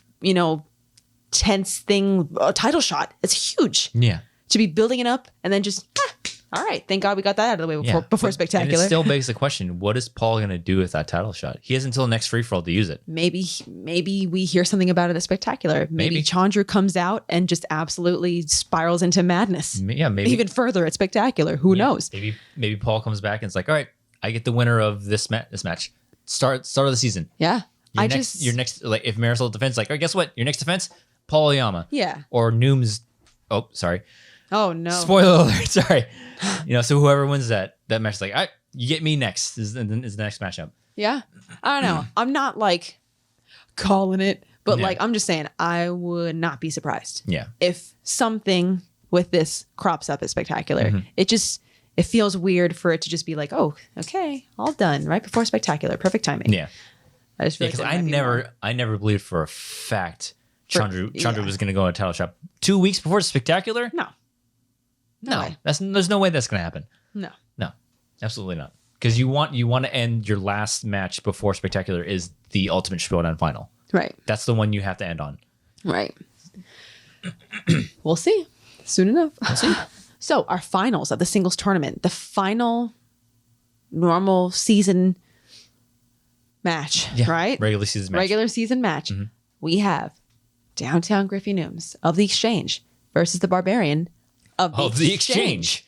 tense thing, a title shot. It's huge. Yeah. To be building it up and then just, all right, thank God we got that out of the way before Spectacular. And it still begs the question, what is Paul going to do with that title shot? He has until next free-for-all to use it. Maybe we hear something about it at Spectacular. Maybe Chandra comes out and just absolutely spirals into madness. Yeah, maybe. Even further at Spectacular. Who knows? Maybe Paul comes back and it's like, all right, I get the winner of this match. Start of the season. Yeah. Your next, like if Marisol defends, like, all right, guess what? Your next defense, Paul Oyama. Yeah. Or Noom's. Oh, sorry. Oh no. Spoiler alert. Sorry. So whoever wins that match is like, all right, you get me next is the next matchup. Yeah. I don't know. I'm not like calling it, but like I'm just saying I would not be surprised. Yeah. If something with this crops up at Spectacular. It it feels weird for it to just be like, oh, okay, all done right before Spectacular, perfect timing. Yeah, I just feel because I never believed for a fact Chandru was going to go in a title shot 2 weeks before Spectacular. No, there's no way that's going to happen. No, absolutely not. Because you want to end your last match before Spectacular is the Ultimate Schmoedown final. Right. That's the one you have to end on. Right. We'll see soon enough. We'll see. So our finals of the singles tournament, the final normal season match, right? Regular season match. Mm-hmm. We have Downtown Griffey Nooms of the Exchange versus the Barbarian of the Exchange.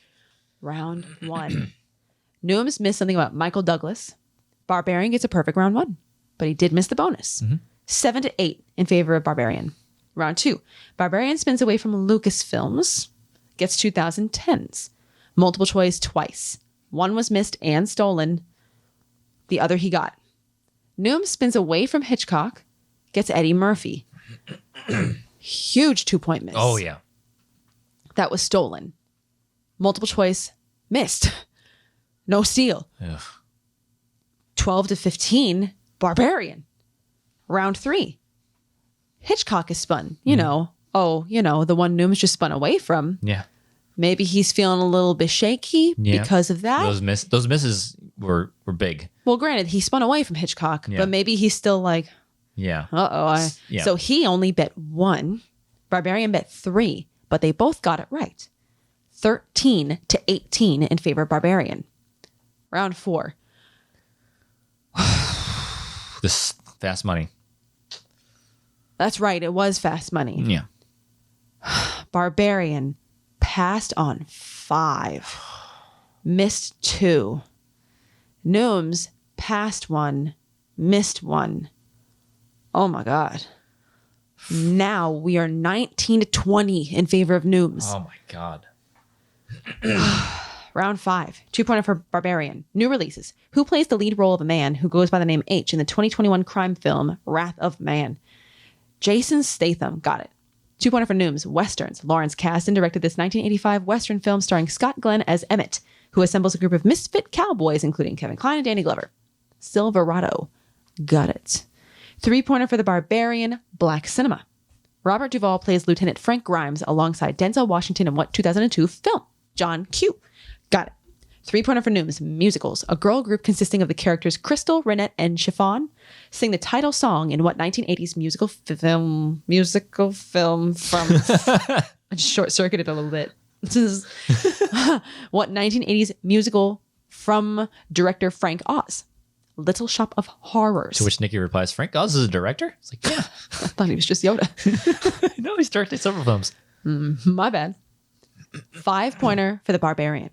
Round 1. Nooms missed something about Michael Douglas. Barbarian gets a perfect round 1, but he did miss the bonus. 7-8 in favor of Barbarian. Round 2. Barbarian spins away from Lucasfilms, gets 2010s. Multiple choice twice. One was missed and stolen. The other he got. Nooms spins away from Hitchcock, gets Eddie Murphy. Huge 2-point miss. Oh, yeah. That was stolen. Multiple choice missed. No steal. Ugh. 12-15, Barbarian. Round 3. Hitchcock is spun. The one Nooms just spun away from. Yeah. Maybe he's feeling a little bit shaky because of that. Those misses were big. Well, granted, he spun away from Hitchcock, but maybe he's still like, So he only bet 1. Barbarian bet 3, but they both got it right. 13-18 in favor of Barbarian. Round 4. This fast money. That's right. It was fast money. Yeah. Barbarian passed on 5. Missed 2. Nooms passed 1. Missed 1. Oh my God. Now we are 19-20 in favor of Nooms. Oh my God. Round 5. 2-pointer for Barbarian. New releases. Who plays the lead role of a man who goes by the name H in the 2021 crime film Wrath of Man? Jason Statham. Got it. 2-pointer for Nooms. Westerns. Lawrence Kasdan directed this 1985 Western film starring Scott Glenn as Emmett, who assembles a group of misfit cowboys, including Kevin Kline and Danny Glover. Silverado. Got it. 3-pointer for the Barbarian. Black Cinema. Robert Duvall plays Lieutenant Frank Grimes alongside Denzel Washington in what 2002 film? John Q. Got it. 3-pointer for Nooms. Musicals. A girl group consisting of the characters Crystal, Renette, and Chiffon sing the title song in what 1980s musical film from... I just short-circuited a little bit. This is what 1980s musical from director Frank Oz? Little Shop of Horrors. To which Nikki replies, Frank Oz is a director? It's like, yeah. I thought he was just Yoda. No, he's directed several films. My bad. 5-pointer for the Barbarian.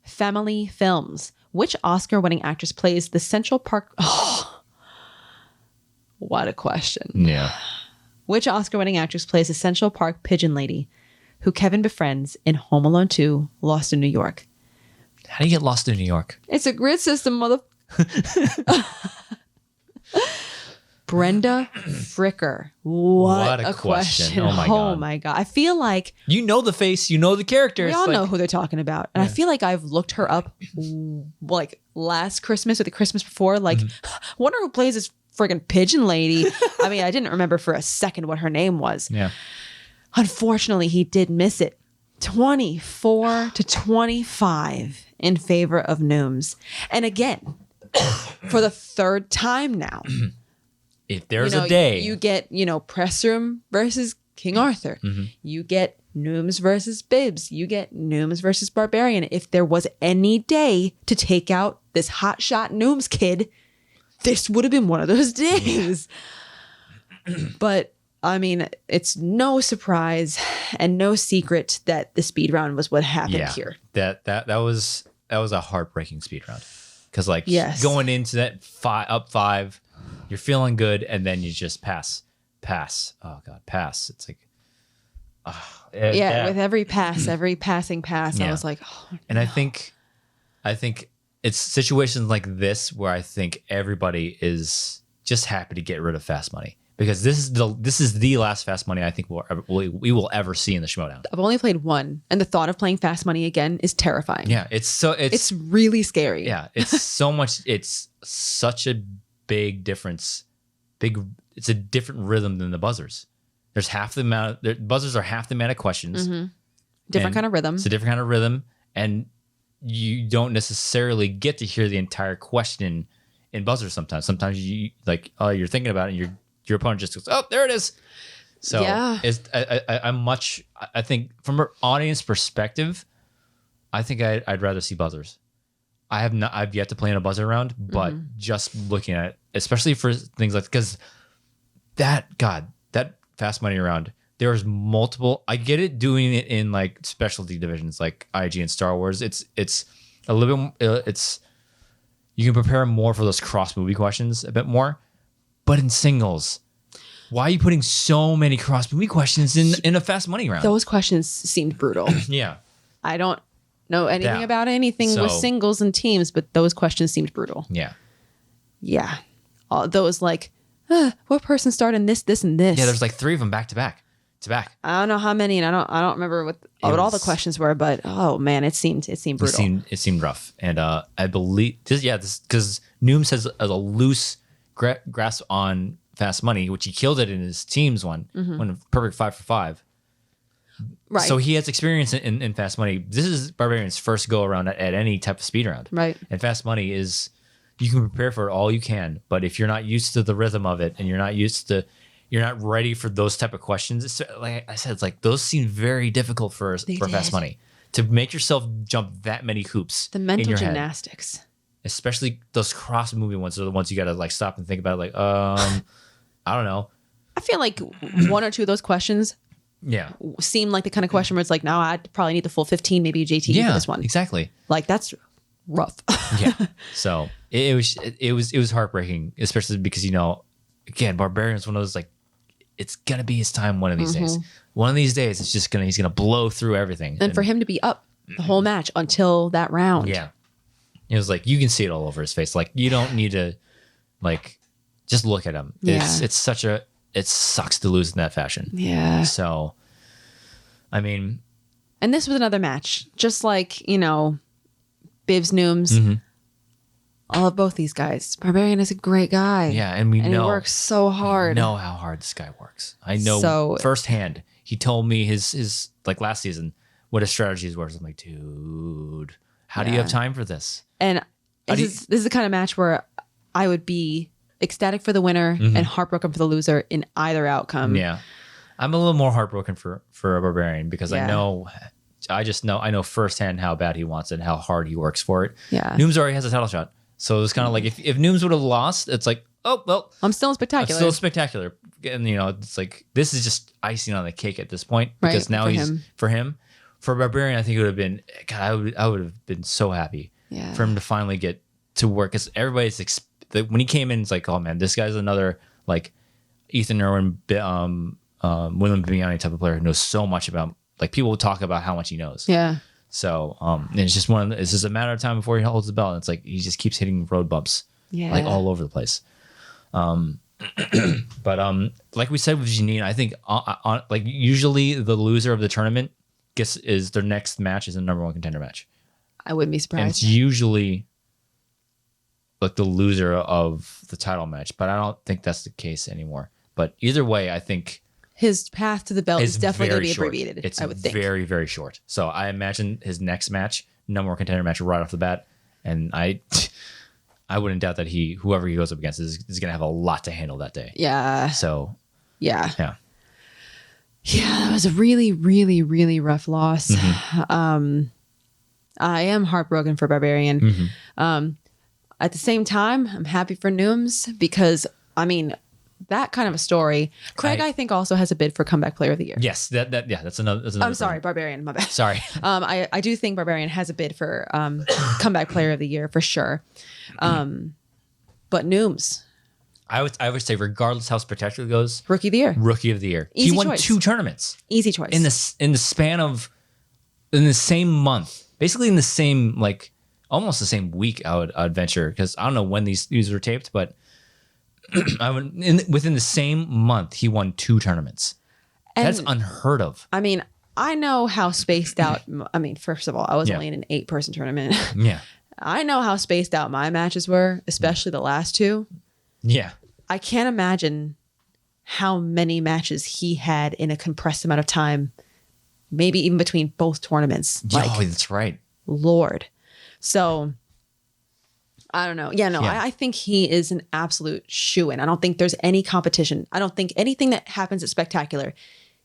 Family Films. Which Oscar-winning actress plays the Central Park... Oh, what a question. Yeah. Which Oscar-winning actress plays the Central Park pigeon lady who Kevin befriends in Home Alone 2, Lost in New York? How do you get lost in New York? It's a grid system, mother... Brenda Fricker. What a question. Oh my God. I feel like you know the face, you know the character. We all know who they're talking about. And I feel like I've looked her up like last Christmas or the Christmas before. Like, wonder who plays this friggin' pigeon lady. I mean, I didn't remember for a second what her name was. Yeah. Unfortunately, he did miss it. 24-25 in favor of Nooms. And again, for the 3rd time now. If there's a day. You get, Press Room versus King Arthur. You get Nooms versus Bibbs. You get Nooms versus Barbarian. If there was any day to take out this hotshot Nooms kid, this would have been one of those days. But, I mean, it's no surprise and no secret that the speed round was what happened here. That was a heartbreaking speed round. Because, going into that up 5, you're feeling good, and then you just pass. Oh, God, pass. It's like... with every pass, every passing pass, I was like... Oh, and no. I think it's situations like this where I think everybody is just happy to get rid of fast money. because this is the last Fast Money I think we will ever see in the Schmoedown. I've only played one, and the thought of playing Fast Money again is terrifying. Yeah, it's really scary. Yeah, it's so much. It's such a big difference. It's a different rhythm than the buzzers. There's half the amount. The buzzers are half the amount of questions. Mm-hmm. Different kind of rhythm. It's a different kind of rhythm, and you don't necessarily get to hear the entire question in buzzers. Sometimes you you're thinking about it, and your opponent just goes, "Oh, there it is." So yeah. I think from an audience perspective, I think I'd rather see buzzers. I've yet to play in a buzzer round, but just looking at it, especially for things like, because that Fast Money round, there's multiple. I get it doing it in like specialty divisions like IG and Star Wars. It's a little bit. You can prepare more for those cross movie questions a bit more, but in singles, why are you putting so many cross movie questions in a Fast Money round? Those questions seemed brutal. Yeah, I don't know anything about anything with singles and teams, but those questions seemed brutal. Yeah. All those like, what person started in this, and this? Yeah, there's like 3 of them back to back. I don't know how many, and I don't remember what all the questions were, but oh man, it seemed brutal. It seemed rough, and I believe this because Nooms has a loose grasp on Fast Money, which he killed it in his teams one, when perfect 5 for 5. Right. So he has experience in Fast Money. This is Barbarian's first go around at any type of speed round. Right. And Fast Money is, you can prepare for it all you can, but if you're not used to the rhythm of it and you're not ready for those type of questions, it's, like I said, it's like those seem very difficult for Fast Money to make yourself jump that many hoops. The mental gymnastics. Head. Especially those cross movie ones are the ones you got to like stop and think about. Like, I don't know. I feel like 1 or 2 of those questions seem like the kind of question where it's like, no, I'd probably need the full 15, maybe a JTE for this one. Exactly. Like that's rough. Yeah. So it was heartbreaking, especially because, again, Barbarian's one of those, like, it's gonna be his time one of these days. One of these days, he's gonna blow through everything. And for him to be up the whole match until that round. Yeah. It was like, you can see it all over his face. Like, you don't need to, like, just look at him. Yeah. It sucks to lose in that fashion. Yeah. So, I mean. And this was another match. Just like, Bivs Nooms. I love both these guys. Barbarian is a great guy. Yeah, and he works so hard. I know how hard this guy works. I know firsthand. He told me his like last season what his strategies were. I'm like, dude, how do you have time for this? And this is the kind of match where I would be ecstatic for the winner and heartbroken for the loser in either outcome. Yeah, I'm a little more heartbroken for a Barbarian because I know firsthand how bad he wants it and how hard he works for it. Yeah, Nooms already has a title shot. So it's kind of like if Nooms would have lost, it's like, oh, well. I'm still spectacular. And, it's like, this is just icing on the cake at this point. Because now for Barbarian, I think it would have been, God, I would have been so happy for him to finally get to work. Because everybody's, when he came in, it's like, oh man, this guy's another, like, Ethan Irwin, William Bibiani type of player who knows so much about, like, people will talk about how much he knows. Yeah. So and it's just it's just a matter of time before he holds the belt. And it's like he just keeps hitting road bumps, like all over the place. But like we said with Janine, I think like usually the loser of the tournament is their next match is a number 1 contender match. I wouldn't be surprised. And it's usually like the loser of the title match, but I don't think that's the case anymore. But either way, I think his path to the belt is definitely going to be abbreviated. I would think very, very short. So I imagine his next match, number 1 contender match, right off the bat, and I wouldn't doubt that whoever he goes up against is going to have a lot to handle that day. Yeah. So yeah, that was a really, really, really rough loss. I am heartbroken for Barbarian. At the same time, I'm happy for Nooms because that kind of a story. Craig, I think, also has a bid for Comeback Player of the Year. Yes, that's another. I'm sorry, Barbarian. My bad. Sorry. I do think Barbarian has a bid for Comeback Player of the Year for sure. But Nooms, I would say, regardless how spectacular it goes, Rookie of the Year. Rookie of the Year. Easy he won choice. 2 tournaments. Easy choice. In the span of in the same month, basically in the same almost the same week. I would venture because I don't know when these were taped, but within the same month, he won 2 tournaments. And that's unheard of. I mean, I know how spaced out. I mean, first of all, I was only in an 8-person tournament. Yeah. I know how spaced out my matches were, especially the last 2. Yeah. I can't imagine how many matches he had in a compressed amount of time, maybe even between both tournaments. That's right. Lord. So I don't know. Yeah, no, I think he is an absolute shoo-in. I don't think there's any competition. I don't think anything that happens at Spectacular,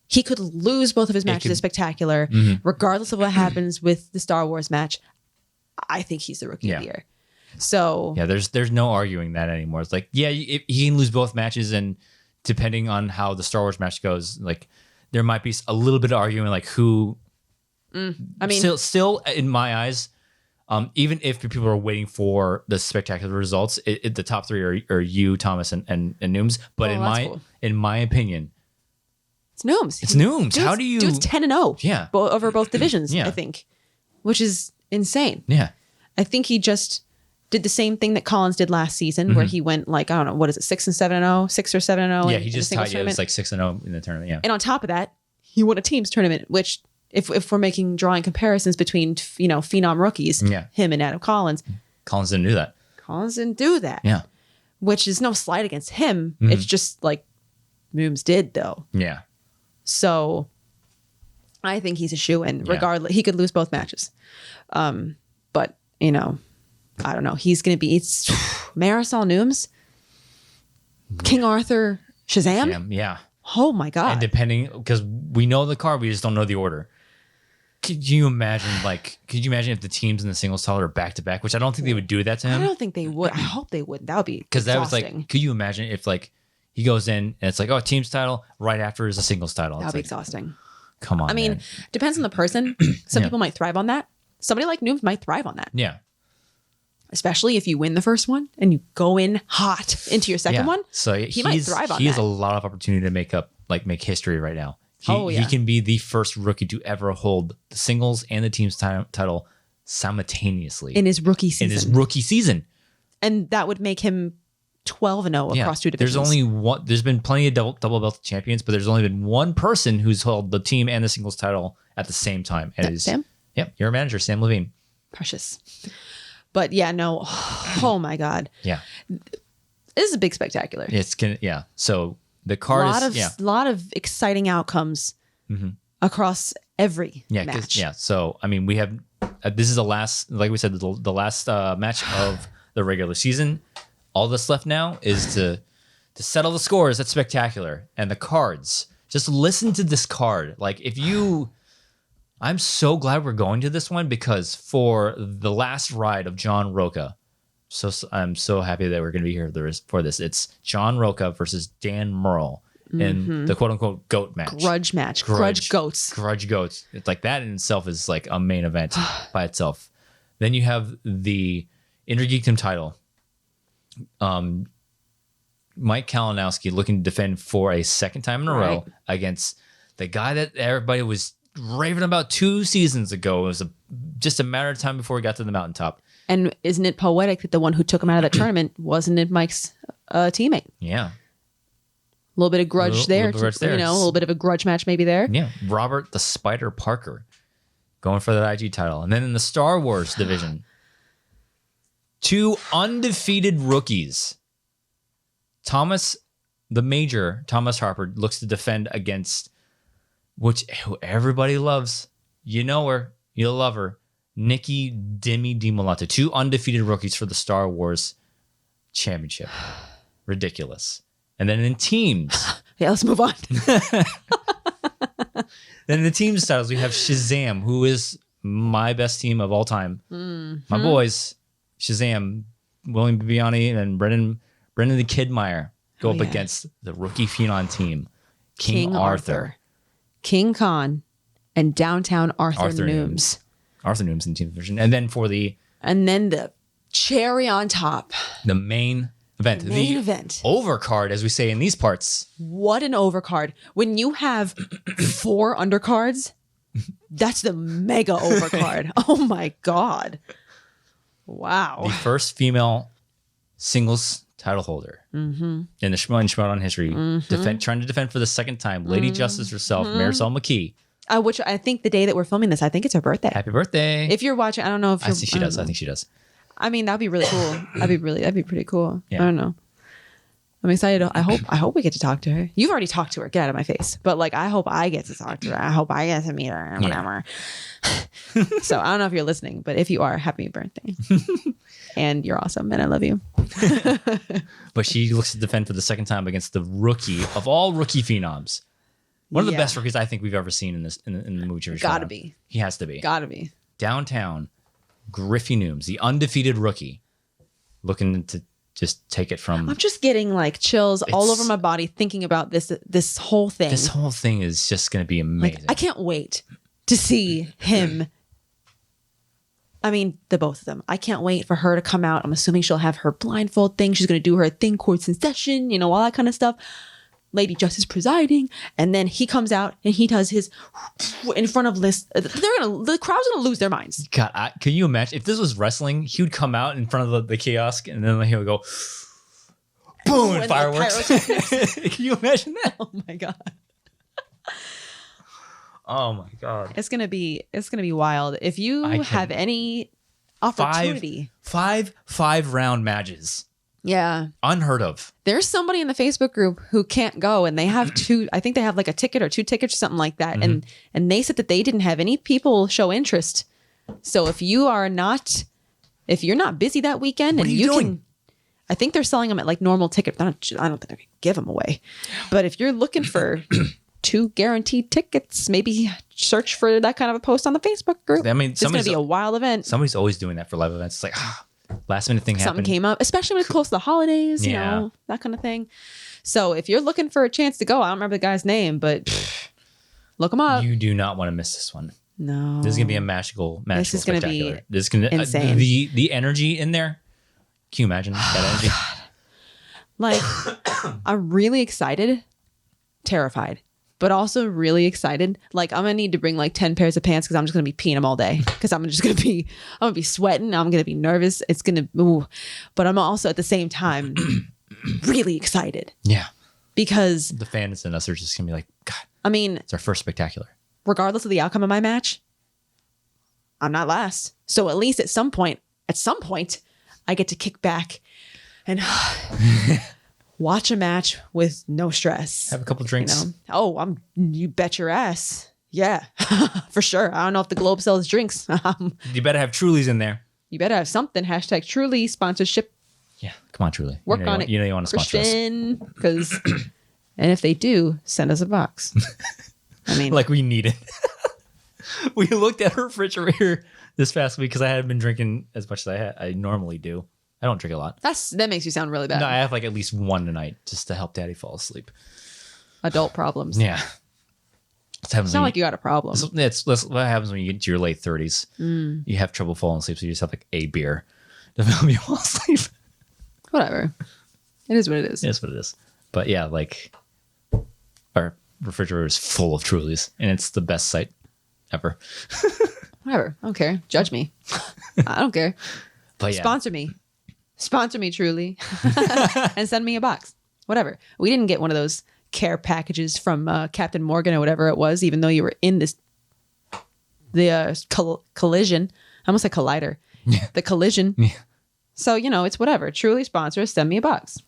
he could lose both of his matches at Spectacular, regardless of what happens with the Star Wars match. I think he's the Rookie of the Year. So there's no arguing that anymore. It's like, he can lose both matches, and depending on how the Star Wars match goes, like there might be a little bit of arguing, like who. I mean, still in my eyes, even if people are waiting for the Spectacular results, the top 3 are you, Thomas, and Nooms. But in my opinion, it's Nooms. It's Nooms. How do you? Dude's 10-0. Yeah, over both divisions. I think, which is insane. Yeah, I think he just did the same thing that Collins did last season, where he went like, I don't know, what is it, 6-7-0, 6 or 7-0. Yeah, he just tied. It was like 6-0 in the tournament. Yeah, and on top of that, he won a teams tournament, which. If we're drawing comparisons between, phenom rookies, him and Adam Collins. Collins didn't do that. Collins didn't do that. Yeah. Which is no slight against him. It's just like Mooms did, though. Yeah. So I think he's a shoo-in. Regardless, he could lose both matches. But, I don't know. He's going to be Marisol Nooms, King Arthur Shazam. Yeah. Oh, my God. And depending, because we know the card, we just don't know the order. Could you imagine if the teams in the singles title are back to back, which I don't think they would do that to him. I don't think they would. I hope they wouldn't. That would be because that was like, could you imagine if like he goes in and it's like, oh, team's title right after is a singles title. That would be exhausting. Come on. I mean, depends on the person. Some people might thrive on that. Somebody like Nooms might thrive on that. Yeah. Especially if you win the first one and you go in hot into your second one. So he might thrive on that. He has a lot of opportunity to make history right now. He can be the first rookie to ever hold the singles and the team's title simultaneously in his rookie season. And that would make him 12-0 across 2 divisions. There's only one. There's been plenty of double belt champions, but there's only been one person who's held the team and the singles title at the same time. And it's Sam. Yep, your manager, Sam Levine. Precious. But yeah, no. Oh my God. Yeah. This is a big spectacular. So the card is a lot of exciting outcomes across every match. So I mean, we have this is the last, like we said, the last match of the regular season. All that's left now is to settle the scores at Spectacular and the cards. Just listen to this card. Like I'm so glad we're going to this one because for the last ride of John Roca. So I'm so happy that we're going to be here for this. It's John Roca versus Dan Murrell in the quote unquote GOAT match. Grudge match. Grudge goats. Grudge goats. It's like that in itself is like a main event by itself. Then you have the Intergeekdom title. Mike Kalinowski looking to defend for a second time in a row against the guy that everybody was raving about 2 seasons ago. It was just a matter of time before we got to the mountaintop. And isn't it poetic that the one who took him out of that tournament wasn't Mike's teammate? Yeah. A little bit of grudge there. A little bit of a grudge match maybe there. Yeah. Robert the Spider Parker going for that IG title. And then in the Star Wars division, 2 undefeated rookies. Thomas Harper looks to defend against who everybody loves. You know her. You'll love her. Nicki Dimalanta. 2 undefeated rookies for the Star Wars Championship. Ridiculous. And then in teams. Let's move on. Then in the teams titles, we have Shazam, who is my best team of all time. My boys, Shazam, William Bibiani, and Brendan the Kidmeyer go up against the rookie phenom team, King Arthur. King Khan and Downtown Arthur Nooms. Arthur Nooms in team division. And then and then the cherry on top. The main event. The overcard, as we say in these parts. What an overcard. When you have 4 undercards, that's the mega overcard. Oh my God. Wow. The first female singles title holder in the Schmoedown history, trying to defend for the second time, Lady Justice herself, Marisol McKee. Which I think the day that we're filming this, I think it's her birthday. Happy birthday! If you're watching, I don't know if you're, I think she does. I think she does. I mean, that'd be really cool. That'd be pretty cool. Yeah. I don't know. I'm excited. I hope we get to talk to her. You've already talked to her. Get out of my face. But like, I hope I get to talk to her. I hope I get to meet her and whatever. So I don't know if you're listening, but if you are, happy birthday. And you're awesome. And I love you. But she looks to defend for the second time against the rookie of all rookie phenoms. One of the best rookies I think we've ever seen in the movie series. Gotta be. He has to be. Gotta be. Downtown, Griffey Nooms, the undefeated rookie, looking to just take it from. I'm just getting like chills all over my body thinking about this whole thing. This whole thing is just going to be amazing. Like, I can't wait to see him. I mean, the both of them. I can't wait for her to come out. I'm assuming she'll have her blindfold thing. She's going to do her thing, courts in session, you know, all that kind of stuff. Lady Justice presiding, and then he comes out and he does his in front of list. The crowd's gonna lose their minds. God, can you imagine if this was wrestling? He would come out in front of the kiosk, and then he would go, boom, and fireworks. Can you imagine that? Oh my god. Oh my god. It's gonna be wild. If you have any opportunity, five round matches. Yeah. Unheard of. There's somebody in the Facebook group who can't go, and they have I think they have like a ticket or 2 tickets or something like that. And they said that they didn't have any people show interest. So if you're not busy that weekend, what and are you doing? I think they're selling them at like normal tickets. I don't think they're going to give them away. But if you're looking for 2 guaranteed tickets, maybe search for that kind of a post on the Facebook group. I mean, it's going to be a wild event. Somebody's always doing that for live events. It's like, last minute thing happened. Something came up, especially when it's close to the holidays, you know, that kind of thing. So if you're looking for a chance to go, I don't remember the guy's name, but look him up. You do not want to miss this one. No. This is going to be a magical this is going to be this is gonna, insane. The energy in there. Can you imagine that energy? Like, I'm really excited, terrified, but also really excited. Like, I'm gonna need to bring like 10 pairs of pants because I'm just gonna be peeing them all day. Because I'm gonna be sweating. I'm gonna be nervous. It's gonna, but I'm also at the same time really excited. Yeah, because the fans in us are just gonna be like, God. I mean, it's our first spectacular. Regardless of the outcome of my match, I'm not last. So at least at some point, I get to kick back and watch a match with no stress. Have a couple drinks. You know? You bet your ass. Yeah, for sure. I don't know if the Globe sells drinks. You better have Truly's in there. You better have something. # Truly sponsorship. Yeah, come on, Truly. Work on it. You know you want to sponsor us. Because, and if they do, send us a box. I mean, like we need it. We looked at her refrigerator this past week because I hadn't been drinking as much as I normally do. I don't drink a lot. That makes you sound really bad. No, I have like at least one tonight just to help Daddy fall asleep. Adult problems. Yeah. It's not like you got a problem. It's what happens when you get to your late 30s. You have trouble falling asleep, so you just have like a beer to help you fall asleep. Whatever. It is what it is. It is what it is. But yeah, like our refrigerator is full of Trulies, and it's the best sight ever. Whatever. I don't care. Judge me. I don't care. But yeah. Sponsor me, Truly. And send me a box. Whatever. We didn't get one of those care packages from Captain Morgan or whatever it was, even though you were in the collision. I almost said collider. Yeah. The collision. Yeah. So, it's whatever. Truly sponsor us. Send me a box.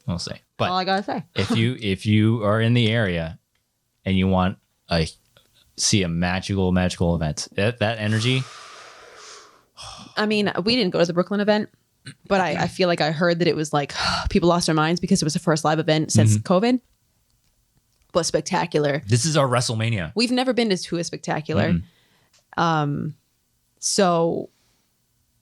We'll see. But all I gotta say. if you are in the area and you want see a magical event, that energy. I mean, we didn't go to the Brooklyn event, but I feel like I heard that it was like people lost their minds because it was the first live event since COVID. But spectacular. This is our WrestleMania. We've never been to a spectacular. So,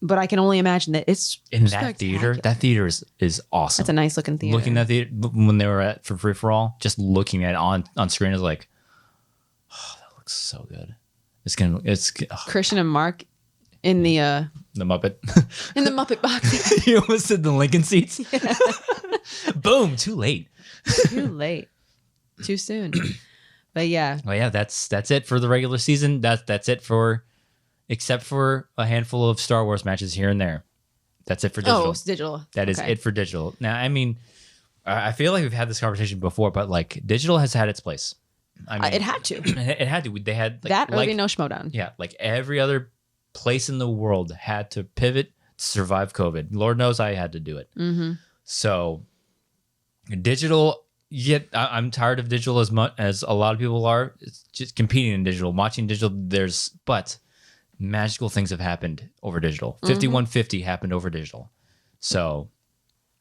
but I can only imagine that it's in that theater. That theater is awesome. It's a nice looking theater. Looking at the when they were at for free for all, just looking at it on screen is like, oh, that looks so good. It's Christian and Mark in the Muppet in the Muppet box. You almost said the Lincoln seats. Yeah. Boom! Too late. Too late. Too soon. But yeah. Well, yeah. That's it for the regular season. That's it for, except for a handful of Star Wars matches here and there. That's it for digital. Oh, it's digital. That is it for digital. Now, I mean, I feel like we've had this conversation before, but like digital has had its place. I mean, it had to. It had to. They had that early no Schmoedown. Yeah, like every other place in the world had to pivot to survive COVID. Lord knows I had to do it. Mm-hmm. So digital. Yet I'm tired of digital as much as a lot of people are. It's just competing in digital, watching digital. But magical things have happened over digital. 5150 happened over digital. So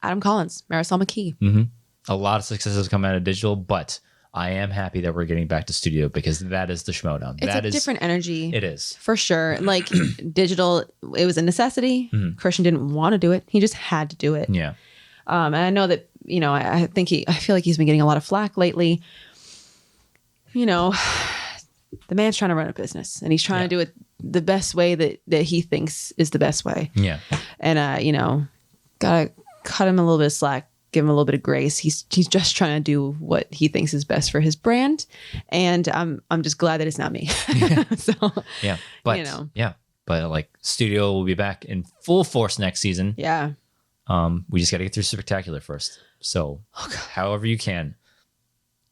Adam Collins, Marisol McKee. Mm-hmm. A lot of successes come out of digital, but I am happy that we're getting back to studio because that is the Schmoedown. It's a different energy. It is. For sure. Like digital, it was a necessity. Christian didn't want to do it. He just had to do it. Yeah. And I know that, I feel like he's been getting a lot of flack lately. The man's trying to run a business and he's trying to do it the best way that he thinks is the best way. Yeah. And, gotta cut him a little bit of slack, give him a little bit of grace. He's just trying to do what he thinks is best for his brand. And I'm just glad that it's not me. Yeah. So, yeah. But, but like studio will be back in full force next season. Yeah. We just got to get through Spectacular first. So however you can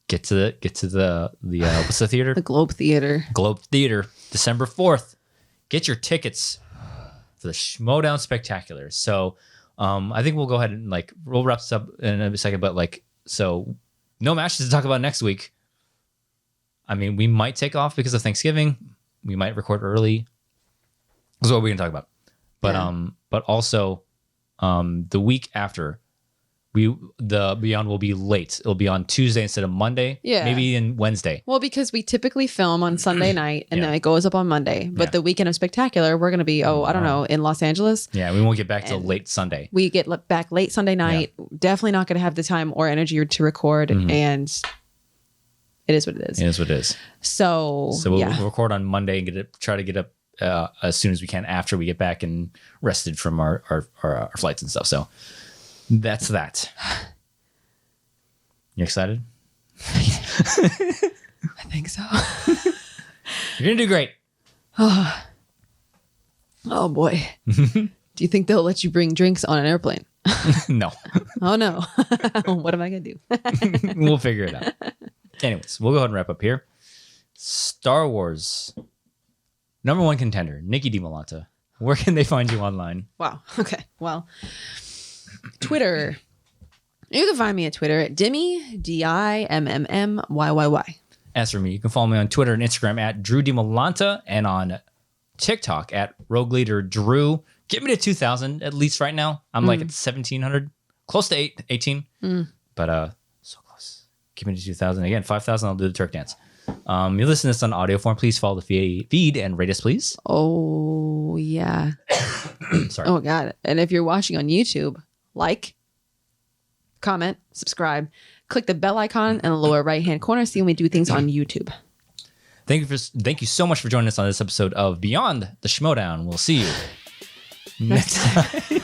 get to the what's the theater? The Globe Theater. Globe Theater, December 4th. Get your tickets for the Schmoedown Spectacular. So I think we'll go ahead and we'll wrap this up in a second, but so no matches to talk about next week. I mean, we might take off because of Thanksgiving. We might record early. That's what we're gonna talk about. But also the week after, the Beyond will be late. It'll be on Tuesday instead of Monday. Yeah. Maybe in Wednesday. Well, because we typically film on Sunday night and then it goes up on Monday. But the weekend of Spectacular, we're going to be, I don't know, in Los Angeles. Yeah, we won't get back till late Sunday. We get back late Sunday night. Yeah. Definitely not going to have the time or energy to record. And it is what it is. It is what it is. So we'll record on Monday and try to get up as soon as we can after we get back and rested from our flights and stuff. So that's that. You excited? I think so. You're gonna do great. Oh boy. Do you think they'll let you bring drinks on an airplane? No. Oh no. What am I gonna do? We'll figure it out. Anyways, we'll go ahead and wrap up here. Star Wars #1 contender, Nicki Dimalanta. Where can they find you online? Wow. Okay. Well, Twitter. You can find me at Twitter at Dimmy, DIMMMYYY. As for me, you can follow me on Twitter and Instagram at Drew Dimalanta and on TikTok at Rogue Leader Drew. Get me to 2,000 at least right now. I'm like at 1,700, close to 18. But so close. Get me to 2,000. Again, 5,000, I'll do the Turk dance. You listen to this on audio form. Please follow the feed and rate us, please. Oh, yeah. Sorry. Oh, God. And if you're watching on YouTube, like, comment, subscribe, click the bell icon in the lower right-hand corner. See when we do things on YouTube. Thank you so much for joining us on this episode of Beyond the Schmoedown. We'll see you next time.